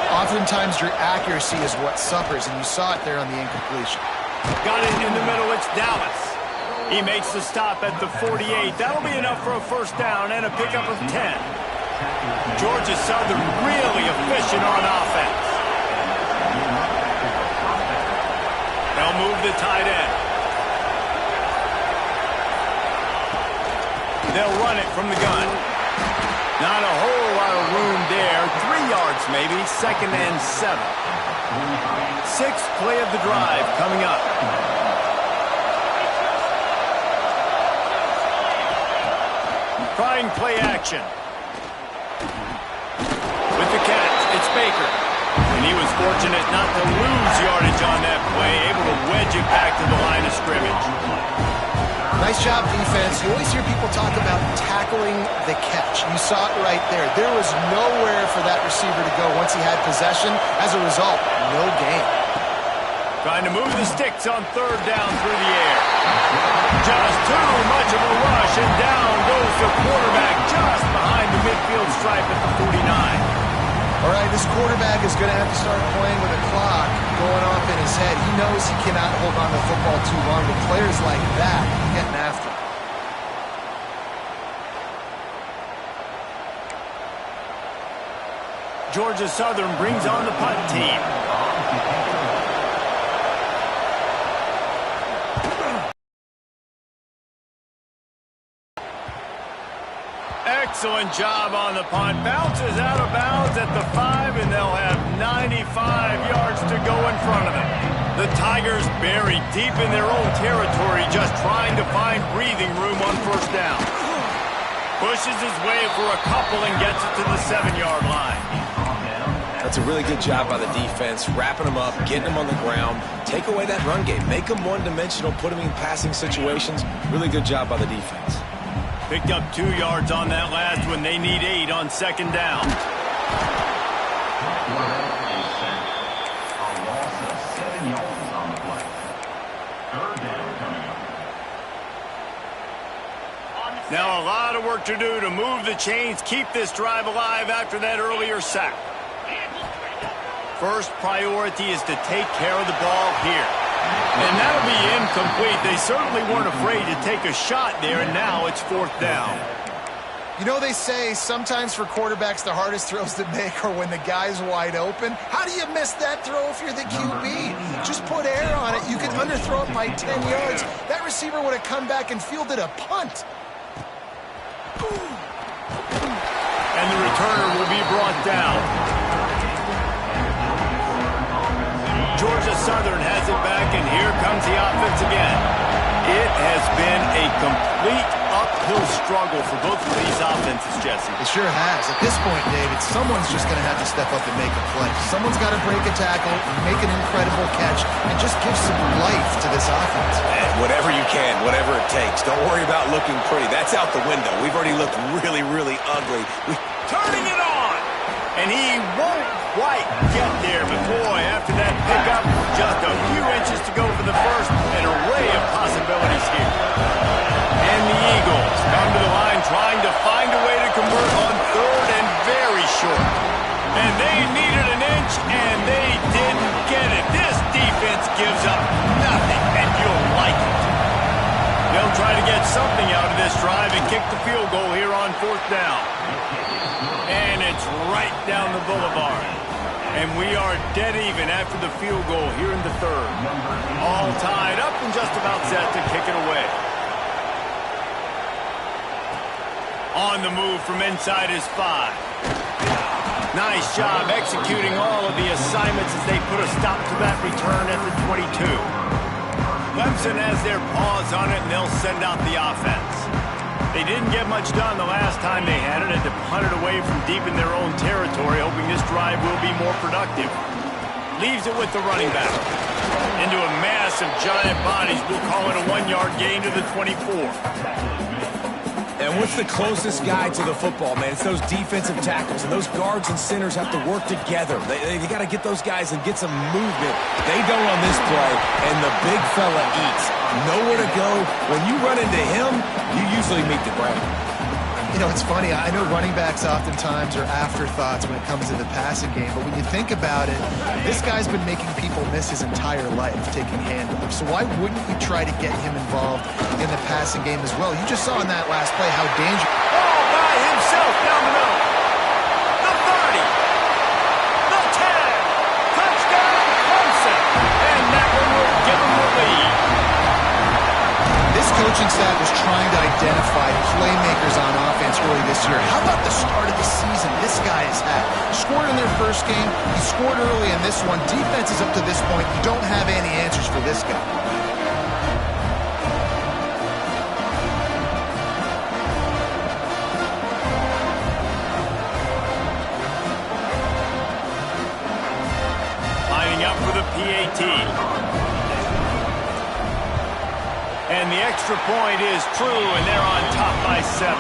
oftentimes your accuracy is what suffers. And you saw it there on the incompletion. Got it in the middle. It's Dallas. He makes the stop at the 48. That'll be enough for a first down and a pickup of 10. Georgia Southern really efficient on offense. They'll move the tight end. They'll run it from the gun. Not a whole lot of room there. 3 yards maybe. 2nd and 7. 6th play of the drive coming up. Trying play action. With the catch, it's Baker. And he was fortunate not to lose yardage on that play, able to wedge it back to the line of scrimmage. Nice job, defense. You always hear people talk about tackling the catch. You saw it right there. There was nowhere for that receiver to go once he had possession. As a result, no gain. Trying to move the sticks on 3rd down through the air. Just too much of a rush, and down goes the quarterback just behind the midfield stripe at the 49. All right, this quarterback is going to have to start playing with a clock going off in his head. He knows he cannot hold on to the football too long, but players like that are getting after him. Georgia Southern brings on the punt team. Excellent job on the punt. Bounces out of bounds at the 5, and they'll have 95 yards to go in front of them. The Tigers buried deep in their own territory, just trying to find breathing room on 1st down. Pushes his way for a couple and gets it to the 7-yard line. That's a really good job by the defense, wrapping them up, getting them on the ground. Take away that run game. Make them one-dimensional, put them in passing situations. Really good job by the defense. Picked up 2 yards on that last one. They need 8 on 2nd down. Now a lot of work to do to move the chains, keep this drive alive after that earlier sack. First priority is to take care of the ball here. And that'll be incomplete. They certainly weren't afraid to take a shot there, and now it's 4th down. You know, they say sometimes for quarterbacks the hardest throws to make are when the guy's wide open. How do you miss that throw if you're the QB? Just put air on it. You can underthrow it by 10 yards. That receiver would have come back and fielded a punt. And the returner will be brought down. Georgia Southern has it back, and here comes the offense again. It has been a complete uphill struggle for both of these offenses, Jesse. It sure has. At this point, David, someone's just going to have to step up and make a play. Someone's got to break a tackle, make an incredible catch, and just give some life to this offense. And whatever you can, whatever it takes. Don't worry about looking pretty. That's out the window. We've already looked really, really ugly. Turning it on! And he won't quite get there, but boy, after that pickup, just a few inches to go for the first. An array of possibilities here. And the Eagles come to the line trying to find a way to convert on 3rd and very short. And they needed an inch, and they didn't get it. This defense gives up nothing, and you'll like it. They'll try to get something out of this drive and kick the field goal here on 4th down. And it's right down the boulevard. And we are dead even after the field goal here in the 3rd. All tied up and just about set to kick it away. On the move from inside his 5. Nice job executing all of the assignments as they put a stop to that return at the 22. Clemson has their paws on it, and they'll send out the offense. They didn't get much done the last time they had it, and to punt it away from deep in their own territory, hoping this drive will be more productive. Leaves it with the running back. Into a mass of giant bodies, we'll call it a 1-yard gain to the 24. And what's the closest guy to the football, man? It's those defensive tackles, and those guards and centers have to work together. They got to get those guys and get some movement. They don't on this play, and the big fella eats. Nowhere to go. When you run into him, you usually meet the ground. You know, it's funny. I know running backs oftentimes are afterthoughts when it comes to the passing game, but when you think about it, this guy's been making people miss his entire life taking handoffs. So why wouldn't you try to get him involved in the passing game as well? You just saw in that last play how dangerous. All by himself down the middle. The 30. The 10. Touchdown, Clemson. And that one will give him the lead. This coaching staff was trying to identify playmakers on offense early this year. How about the start of the season this guy has had? Scored in their first game. He scored early in this one. Defenses up to this point, you don't have any answers for this guy. Lining up for the PAT. And the extra point is true, and they're on top by 7.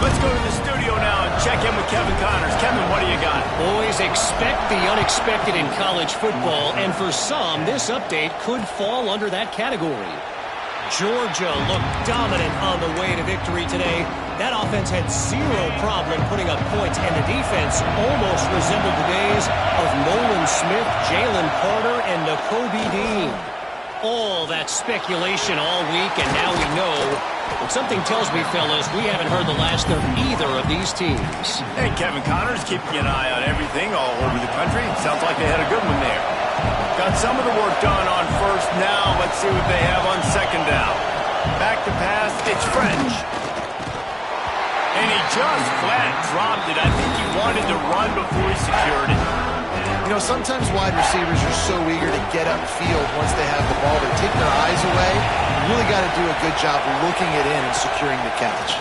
Let's go to the studio now and check in with Kevin Connors. Kevin, what do you got? Boys, expect the unexpected in college football, and for some, this update could fall under that category. Georgia looked dominant on the way to victory today. That offense had zero problem putting up points, and the defense almost resembled the days of Nolan Smith, Jalen Carter, and Nakobe Dean. All that speculation all week, and now we know. But something tells me, fellas, we haven't heard the last of either of these teams. Hey, Kevin Connors keeping an eye on everything all over the country. Sounds like they had a good one there. Got some of the work done on first down. Let's see what they have on second down. Back to pass. It's French. And he just flat dropped it. I think he wanted to run before he secured it. You know, sometimes wide receivers are so eager to get upfield once they have the ball. They take their eyes away. You really got to do a good job looking it in and securing the catch.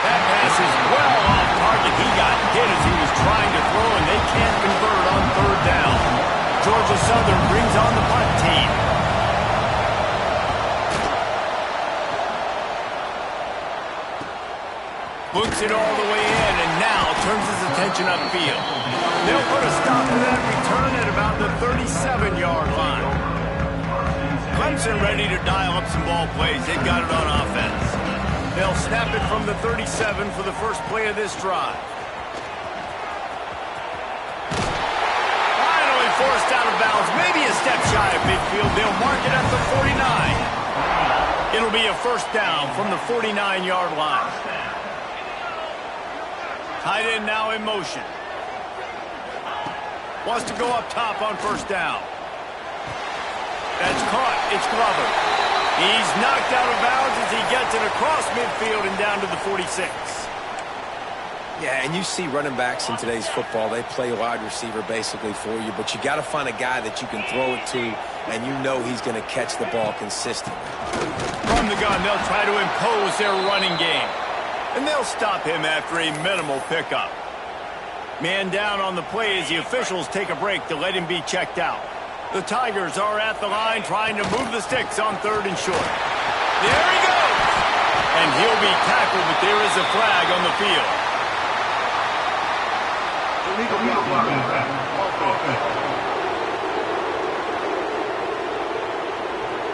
That pass is well off target. He got hit as he was trying to throw, and they can't convert on third down. Georgia Southern brings on the punt team. Books it all the way in, and now turns his attention upfield. They'll put a stop to that return at about the 37-yard line. Clemson ready to dial up some ball plays. They've got it on offense. They'll snap it from the 37 for the first play of this drive. Finally forced out of bounds. Maybe a step shy of midfield. They'll mark it at the 49. It'll be a first down from the 49-yard line. Tight end now in motion. Wants to go up top on first down. That's caught. It's Glover. He's knocked out of bounds as he gets it across midfield and down to the 46. Yeah, and you see running backs in today's football, they play wide receiver basically for you, but you got to find a guy that you can throw it to, and you know he's going to catch the ball consistently. From the gun, they'll try to impose their running game. And they'll stop him after a minimal pickup. Man down on the play as the officials take a break to let him be checked out. The Tigers are at the line trying to move the sticks on third and short. There he goes! And he'll be tackled, but there is a flag on the field.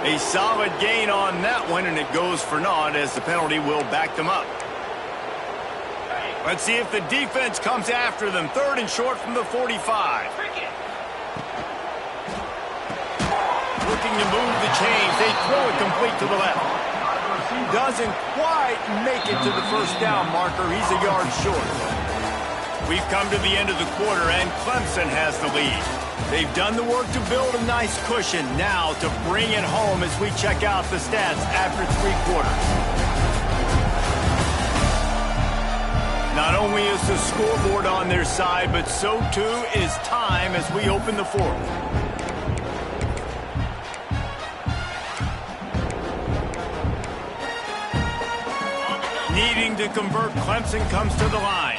A solid gain on that one, and it goes for naught as the penalty will back them up. Let's see if the defense comes after them. Third and short from the 45. Looking to move the chains. They throw it complete to the left. Doesn't quite make it to the first down marker. He's a yard short. We've come to the end of the quarter, and Clemson has the lead. They've done the work to build a nice cushion. Now to bring it home as we check out the stats after 3 quarters. Not only is the scoreboard on their side, but so too is time as we open the fourth. Needing to convert, Clemson comes to the line.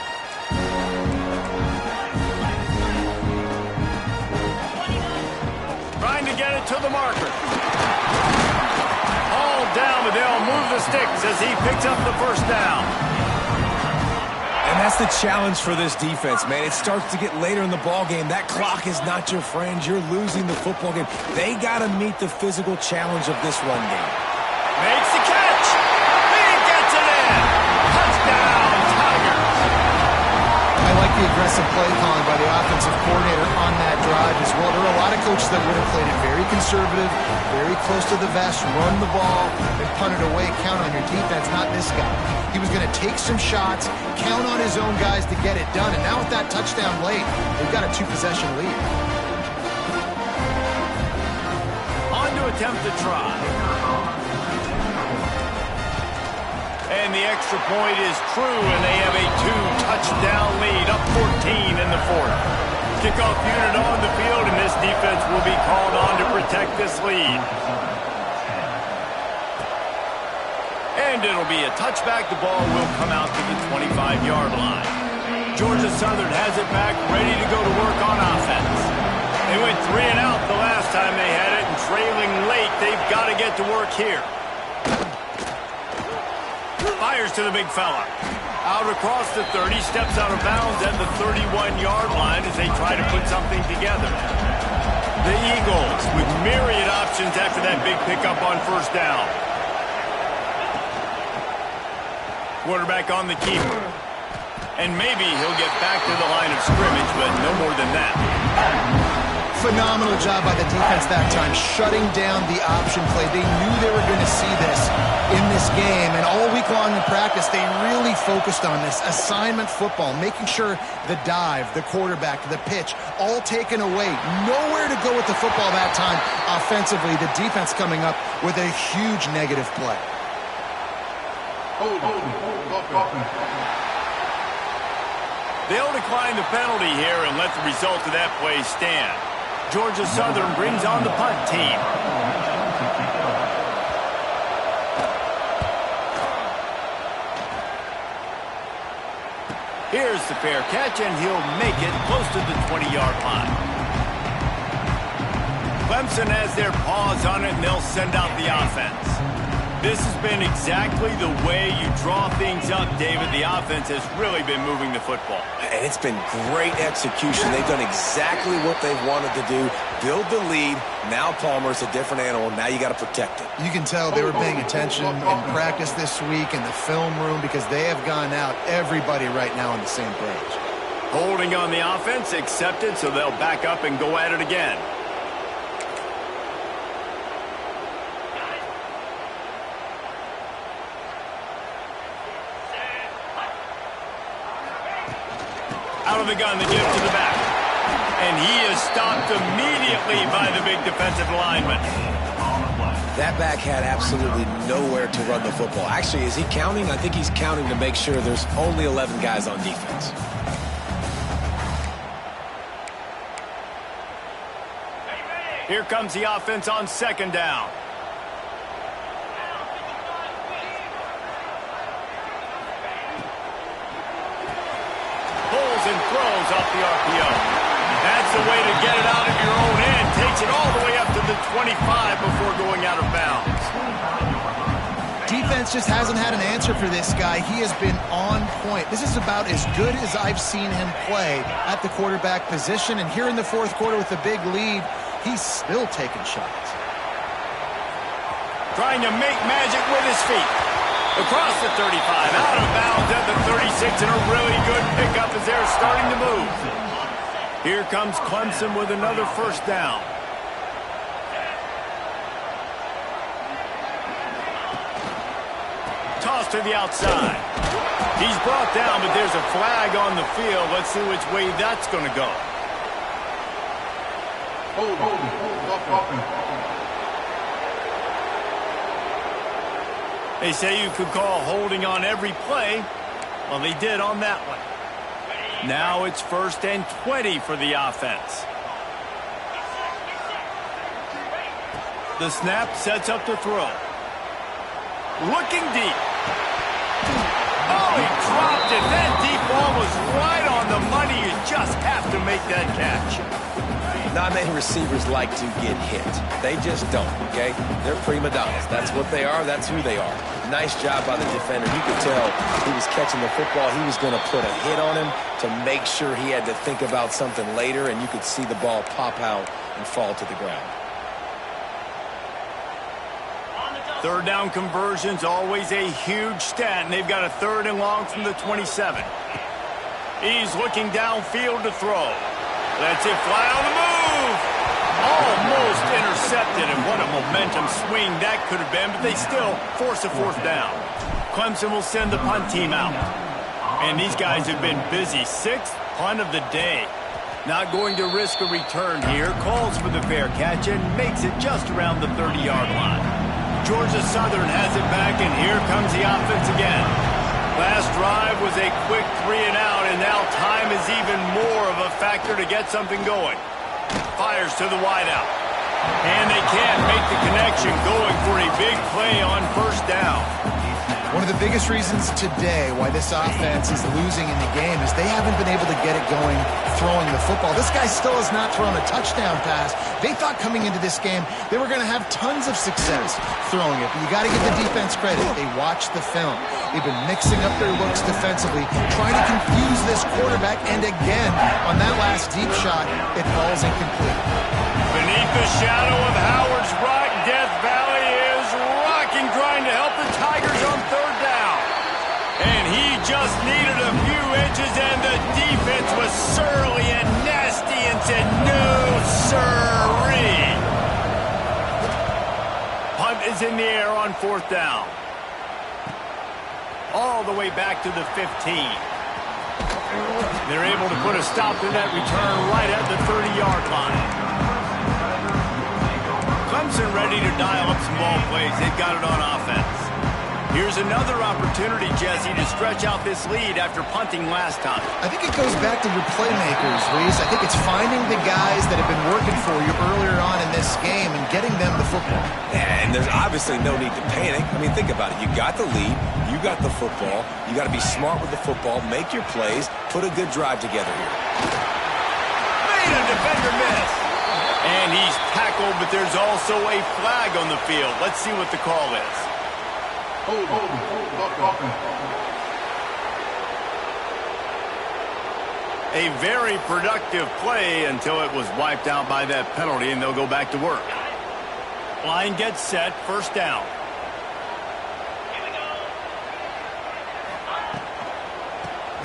Trying to get it to the marker. All down, but they'll move the sticks as he picks up the first down. And that's the challenge for this defense, man. It starts to get later in the ball game. That clock is not your friend. You're losing the football game. They got to meet the physical challenge of this run game. Makes the catch. He gets it in. Touchdown, Tigers. I like the aggressive play calling by the offensive coordinator on that drive as well. There are a lot of coaches that would have played it very conservative, very close to the vest, run the ball, and punt it away, count on your defense, not this guy. He was going to take some shots, count on his own guys to get it done, and now with that touchdown late, they've got a 2-possession lead. On to attempt the try. And the extra point is true, and they have a 2-touchdown lead, up 14 in the fourth. Kickoff unit on the field, and this defense will be called on to protect this lead. And it'll be a touchback. The ball will come out to the 25-yard line. Georgia Southern has it back, ready to go to work on offense. They went 3 and out the last time they had it, and trailing late, they've got to get to work here. Fires to the big fella. Out across the 30, steps out of bounds at the 31-yard line as they try to put something together. The Eagles with myriad options after that big pickup on first down. Quarterback on the keeper. And maybe he'll get back to the line of scrimmage, but no more than that. Phenomenal job by the defense that time, shutting down the option play. They knew they were going to see this in this game, and all week long in practice, they really focused on this assignment football, making sure the dive, the quarterback, the pitch, all taken away. Nowhere to go with the football that time offensively. The defense coming up with a huge negative play. They'll decline the penalty here and let the result of that play stand. Georgia Southern brings on the punt team. Here's the fair catch, and he'll make it close to the 20-yard line. Clemson has their paws on it, and they'll send out the offense. This has been exactly the way you draw things up, David. The offense has really been moving the football. And it's been great execution. They've done exactly what they've wanted to do. Build the lead. Now Palmer's a different animal. Now you got to protect it. You can tell they were paying attention in practice this week in the film room because they have gone out, everybody right now on the same page. Holding on the offense, accepted, so they'll back up and go at it again. Out of the gun, the give to the back. And he is stopped immediately by the big defensive lineman. That back had absolutely nowhere to run the football. Actually, is he counting? I think he's counting to make sure there's only 11 guys on defense. Here comes the offense on second down. Pulls and throws off the RPO. That's the way to get it out of your own end. Takes it all the way up to the 25 before going out of bounds. Defense just hasn't had an answer for this guy. He has been on point. This is about as good as I've seen him play at the quarterback position. And here in the fourth quarter with a big lead, he's still taking shots. Trying to make magic with his feet. Across the 35, out of bounds at the 36, and a really good pickup as they're starting to move. Here comes Clemson with another first down. Toss to the outside. He's brought down, but there's a flag on the field. Let's see which way that's going to go. They say you could call holding on every play. Well, they did on that one. Now it's 1st and 20 for the offense. The snap sets up the throw. Looking deep. Oh, he dropped it. That deep ball was right on the money. You just have to make that catch. Not many receivers like to get hit. They just don't, okay? They're prima donnas. That's what they are. That's who they are. Nice job by the defender. You could tell he was catching the football. He was going to put a hit on him to make sure he had to think about something later, and you could see the ball pop out and fall to the ground. Third down conversion's always a huge stat, and they've got a 3rd and long from the 27. He's looking downfield to throw. Lets it fly on the move. Almost intercepted, and what a momentum swing that could have been, but they still force a 4th down. Clemson will send the punt team out. And these guys have been busy. 6th punt of the day. Not going to risk a return here. Calls for the fair catch and makes it just around the 30-yard line. Georgia Southern has it back, and here comes the offense again. Last drive was a quick 3 and out, and now time is even more of a factor to get something going. Fires to the wideout. And they can't make the connection, going for a big play on 1st down. One of the biggest reasons today why this offense is losing in the game is they haven't been able to get it going throwing the football. This guy still has not thrown a touchdown pass. They thought coming into this game they were going to have tons of success throwing it. But you got to give the defense credit. They watched the film. They've been mixing up their looks defensively, trying to confuse this quarterback. And again, on that last deep shot, it falls incomplete. Beneath the shadow of Howard's Rock, Death Valley is rocking, trying to help the Tigers on 3rd down. And he just needed a few inches, and the defense was surly and nasty and said, no, sirree. Punt is in the air on 4th down. All the way back to the 15. They're able to put a stop to that return right at the 30-yard line. Clemson ready to dial up some ball plays. They've got it on offense. Here's another opportunity, Jesse, to stretch out this lead after punting last time. I think it goes back to your playmakers, Reese. I think it's finding the guys that have been working for you earlier on in this game and getting them the football. Yeah, and there's obviously no need to panic. I mean, think about it. You got the lead. You got the football. You got to be smart with the football. Make your plays. Put a good drive together here. Made a defender miss. And he's tackled, but there's also a flag on the field. Let's see what the call is. A very productive play until it was wiped out by that penalty, and they'll go back to work. Line gets set, 1st down.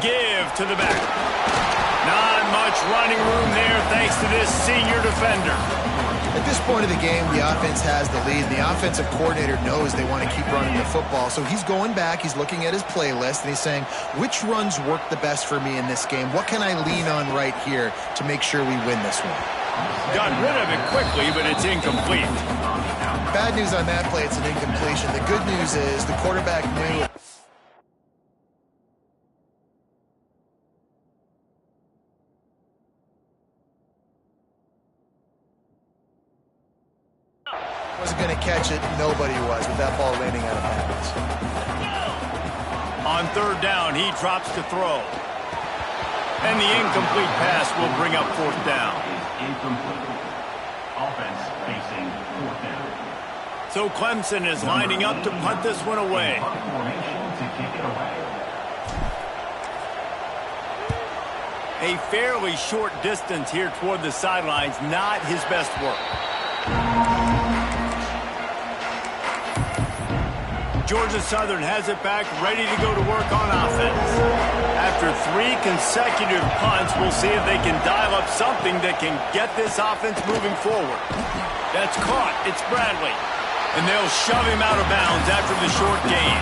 Give to the back. Not much running room there thanks to this senior defender. At this point of the game, the offense has the lead. The offensive coordinator knows they want to keep running the football. So he's going back, he's looking at his playlist, and he's saying, which runs work the best for me in this game? What can I lean on right here to make sure we win this one? Got rid of it quickly, but it's incomplete. Bad news on that play, it's an incompletion. The good news is the quarterback knew. Wasn't going to catch it. Nobody was with that ball landing out of bounds. On 3rd down, he drops to throw. And the incomplete pass will bring up 4th down. Incomplete. Offense facing 4th down. So Clemson is lining up to punt this one away. Formation to kick it away. A fairly short distance here toward the sidelines, not his best work. Georgia Southern has it back, ready to go to work on offense. After 3 consecutive punts, we'll see if they can dial up something that can get this offense moving forward. That's caught. It's Bradley. And they'll shove him out of bounds after the short gain.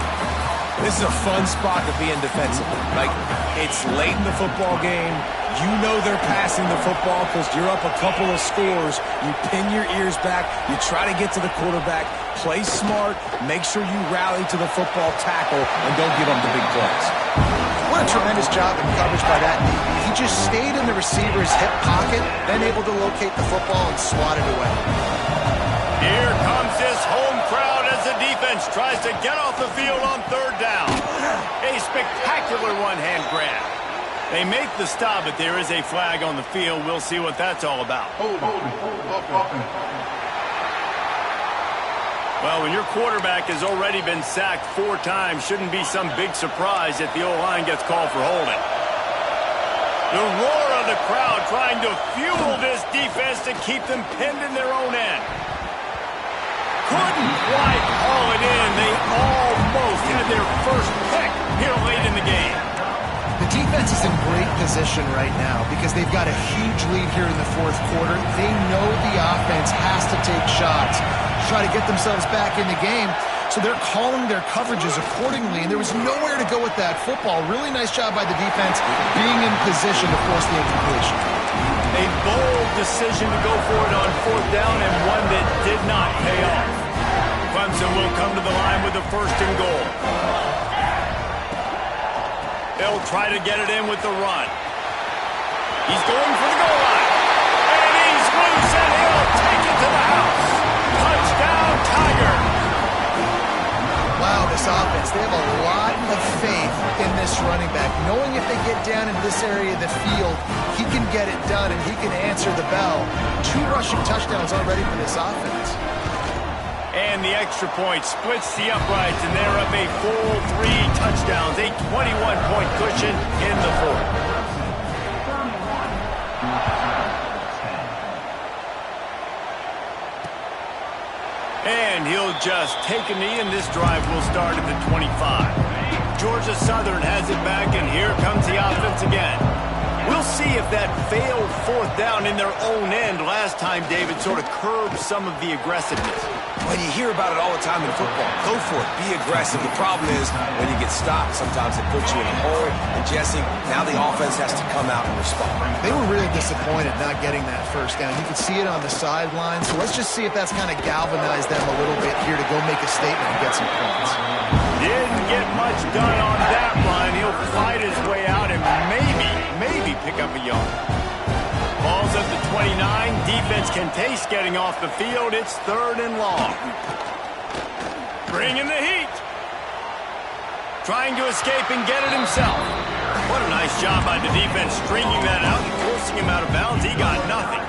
This is a fun spot to be in defensively. Like, it's late in the football game. You know they're passing the football because you're up a couple of scores. You pin your ears back. You try to get to the quarterback. Play smart. Make sure you rally to the football tackle and don't give them the big plays. What a tremendous job in coverage by that DB. He just stayed in the receiver's hip pocket, then able to locate the football and swat it away. Here comes this home crowd as the defense tries to get off the field on third down. A spectacular one-hand grab. They make the stop, but there is a flag on the field. We'll see what that's all about. Well, when your quarterback has already been sacked 4 times, shouldn't be some big surprise that the O-line gets called for holding. The roar of the crowd trying to fuel this defense to keep them pinned in their own end. Couldn't quite haul it in. They almost had their first pick here late in the game. The defense is in great position right now because they've got a huge lead here in the fourth quarter. They know the offense has to take shots to try to get themselves back in the game. So they're calling their coverages accordingly, and there was nowhere to go with that football. Really nice job by the defense being in position to force the incompletion. A bold decision to go for it on fourth down, and one that did not pay off. Clemson will come to the line with the first and goal. They'll try to get it in with the run. He's going for the goal line. And he's loose, and he'll take it to the house. Touchdown, Tiger. Wow, this offense, they have a lot of faith in this running back. Knowing if they get down in this area of the field, he can get it done and he can answer the bell. 2 rushing touchdowns already for this offense. And the extra point splits the uprights, and they're up a full 3 touchdowns, a 21-point cushion in the fourth. And he'll just take a knee, and this drive will start at the 25. Georgia Southern has it back, and here comes the offense again. We'll see if that failed fourth down in their own end last time, David, sort of curbed some of the aggressiveness. When you hear about it all the time in football, go for it. Be aggressive. The problem is when you get stopped, sometimes it puts you in a hole. And, Jesse, now the offense has to come out and respond. They were really disappointed not getting that first down. You could see it on the sideline. So let's just see if that's kind of galvanized them a little bit here to go make a statement and get some points. Didn't get much done on that line. He'll fight his way out and maybe pick up a yard. Ball's at the 29. Defense can taste getting off the field. It's 3rd and long. Bringing the heat. Trying to escape and get it himself. What a nice job by the defense stringing that out and forcing him out of bounds. He got nothing.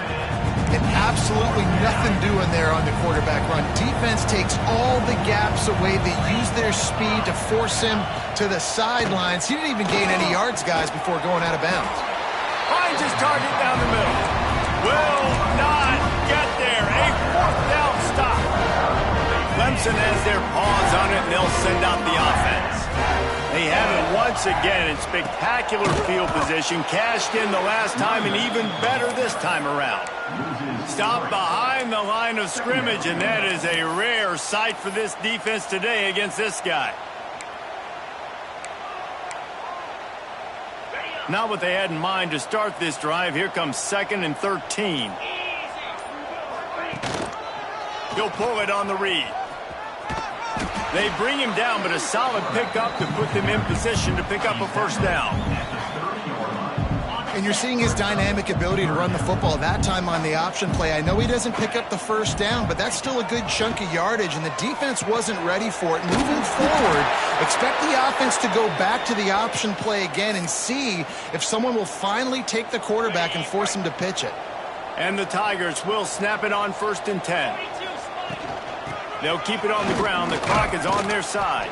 And absolutely nothing doing there on the quarterback run. Defense takes all the gaps away. They use their speed to force him to the sidelines. He didn't even gain any yards, guys, before going out of bounds. Finds his target down the middle. Will not get there. A 4th down stop. Clemson has their paws on it, and they'll send out the offense. They have it once again in spectacular field position. Cashed in the last time, and even better this time around. Stop behind the line of scrimmage, and that is a rare sight for this defense today against this guy. Not what they had in mind to start this drive. Here comes 2nd and 13. He'll pull it on the read. They bring him down, but a solid pickup to put them in position to pick up a first down. And you're seeing his dynamic ability to run the football, that time on the option play. I know he doesn't pick up the first down, but that's still a good chunk of yardage, and the defense wasn't ready for it. Moving forward, expect the offense to go back to the option play again and see if someone will finally take the quarterback and force him to pitch it. And the Tigers will snap it on 1st and 10. They'll keep it on the ground. The clock is on their side.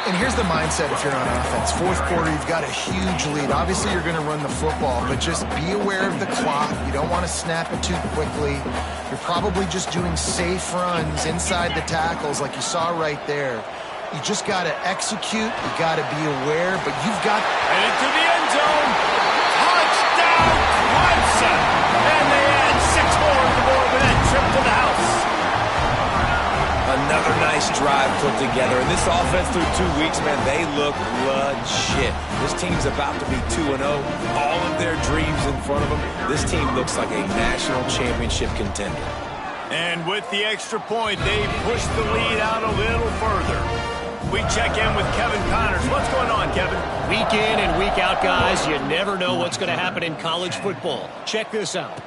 And here's the mindset if you're on offense. Fourth quarter, you've got a huge lead. Obviously, you're going to run the football, but just be aware of the clock. You don't want to snap it too quickly. You're probably just doing safe runs inside the tackles like you saw right there. You just got to execute. You got to be aware, but you've got... And into the end zone. Touchdown, Clemson. And they add 6 more on the board with that trip to the house. Another nice drive put together. And this offense through 2 weeks, man, they look legit. This team's about to be 2-0. All of their dreams in front of them. This team looks like a national championship contender. And with the extra point, they push the lead out a little further. We check in with Kevin Connors. What's going on, Kevin? Week in and week out, guys, you never know what's going to happen in college football. Check this out.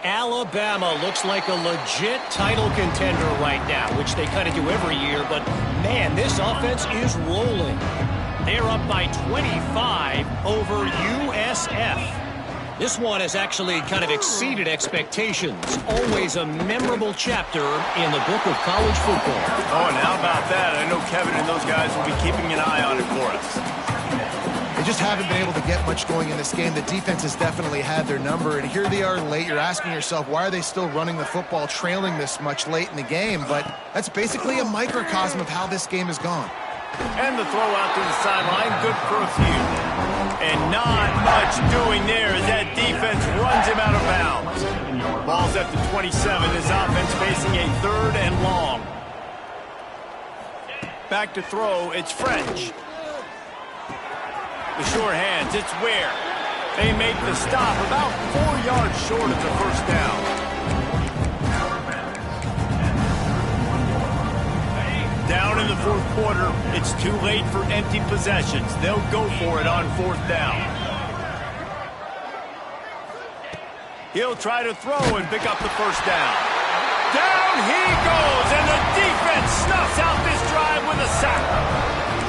Alabama looks like a legit title contender right now, which they kind of do every year, but man, this offense is rolling. They're up by 25 over USF. This one has actually kind of exceeded expectations. Always a memorable chapter in the book of college football. Oh, and how about that? I know Kevin and those guys will be keeping an eye on it for us. They just haven't been able to get much going in this game. The defense has definitely had their number, and here they are late. You're asking yourself, why are they still running the football, trailing this much late in the game? But that's basically a microcosm of how this game has gone. And the throw out to the sideline, good for a few. And not much doing there as that defense runs him out of bounds. Ball's at the 27, his offense facing a 3rd and long. Back to throw, it's French. The short hands, it's Ware. They make the stop about 4 yards short of the first down. Down in the 4th quarter, it's too late for empty possessions. They'll go for it on 4th down. He'll try to throw and pick up the first down. Down he goes, and the defense snuffs out this drive with a sack.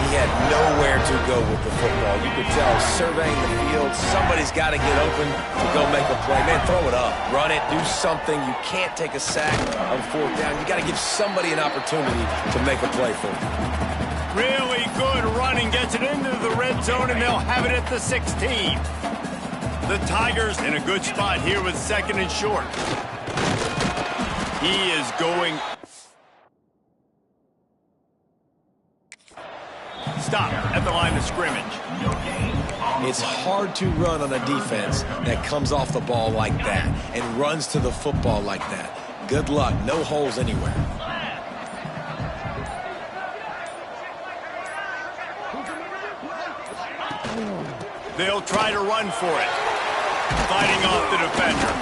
He had nowhere to go with the football. You could tell, surveying the field, somebody's got to get open to go make a play. Man, throw it up. Run it. Do something. You can't take a sack on 4th down. You got to give somebody an opportunity to make a play for you. Really good running. Gets it into the red zone, and they'll have it at the 16. The Tigers in a good spot here with 2nd and short. He is going... Stop at the line of scrimmage. It's hard to run on a defense that comes off the ball like that and runs to the football like that. Good luck. No holes anywhere. They'll try to run for it. Fighting off the defender.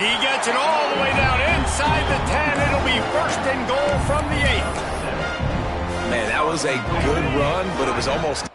He gets it all the way down inside the 10. It'll be 1st and goal from the 8. Man, that was a good run, but it was almost...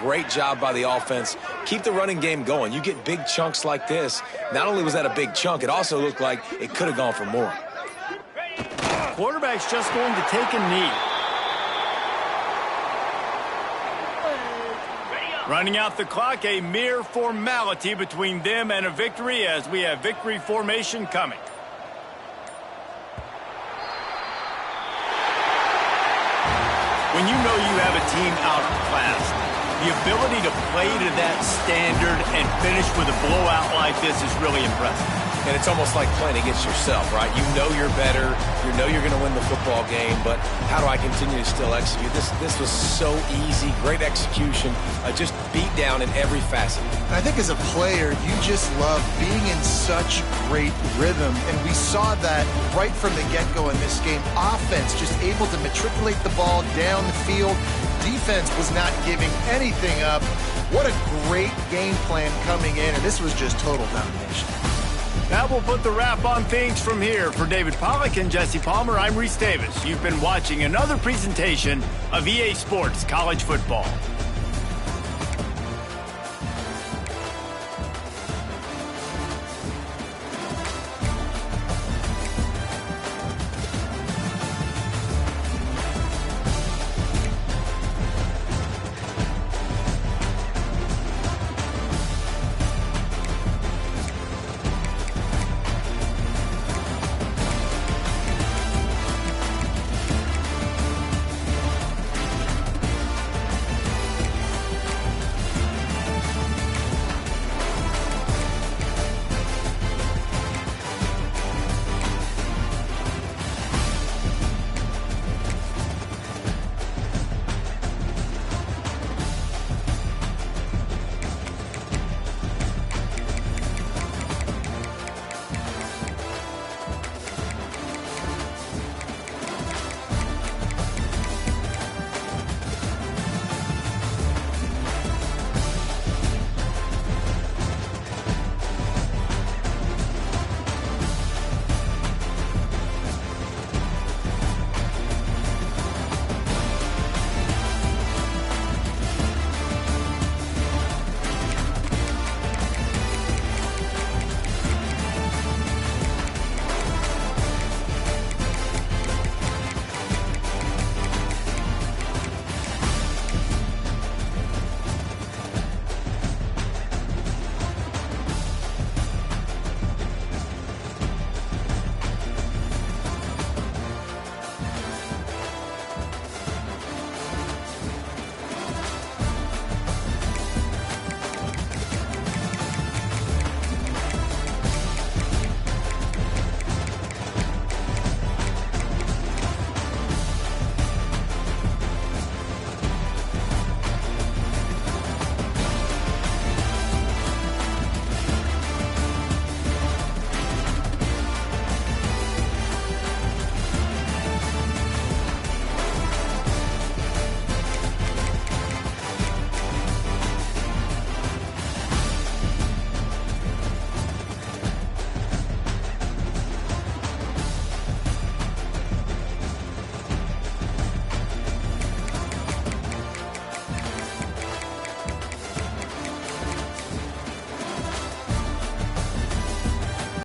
Great job by the offense. Keep the running game going. You get big chunks like this. Not only was that a big chunk, it also looked like it could have gone for more. Quarterback's just going to take a knee. Running out the clock, a mere formality between them and a victory as we have victory formation coming. When you know you have a team outclassed, the ability to play to that standard and finish with a blowout like this is really impressive. And it's almost like playing against yourself, right? You know you're better. You know you're going to win the football game, but how do I continue to still execute? This was so easy. Great execution. Just beat down in every facet. And I think as a player, you just love being in such great rhythm. And we saw that right from the get-go in this game. Offense just able to matriculate the ball down the field. Defense was not giving anything up. What a great game plan coming in, and this was just total domination. That will put the wrap on things from here. For David Pollack and Jesse Palmer, I'm Reese Davis. You've been watching another presentation of EA Sports College Football.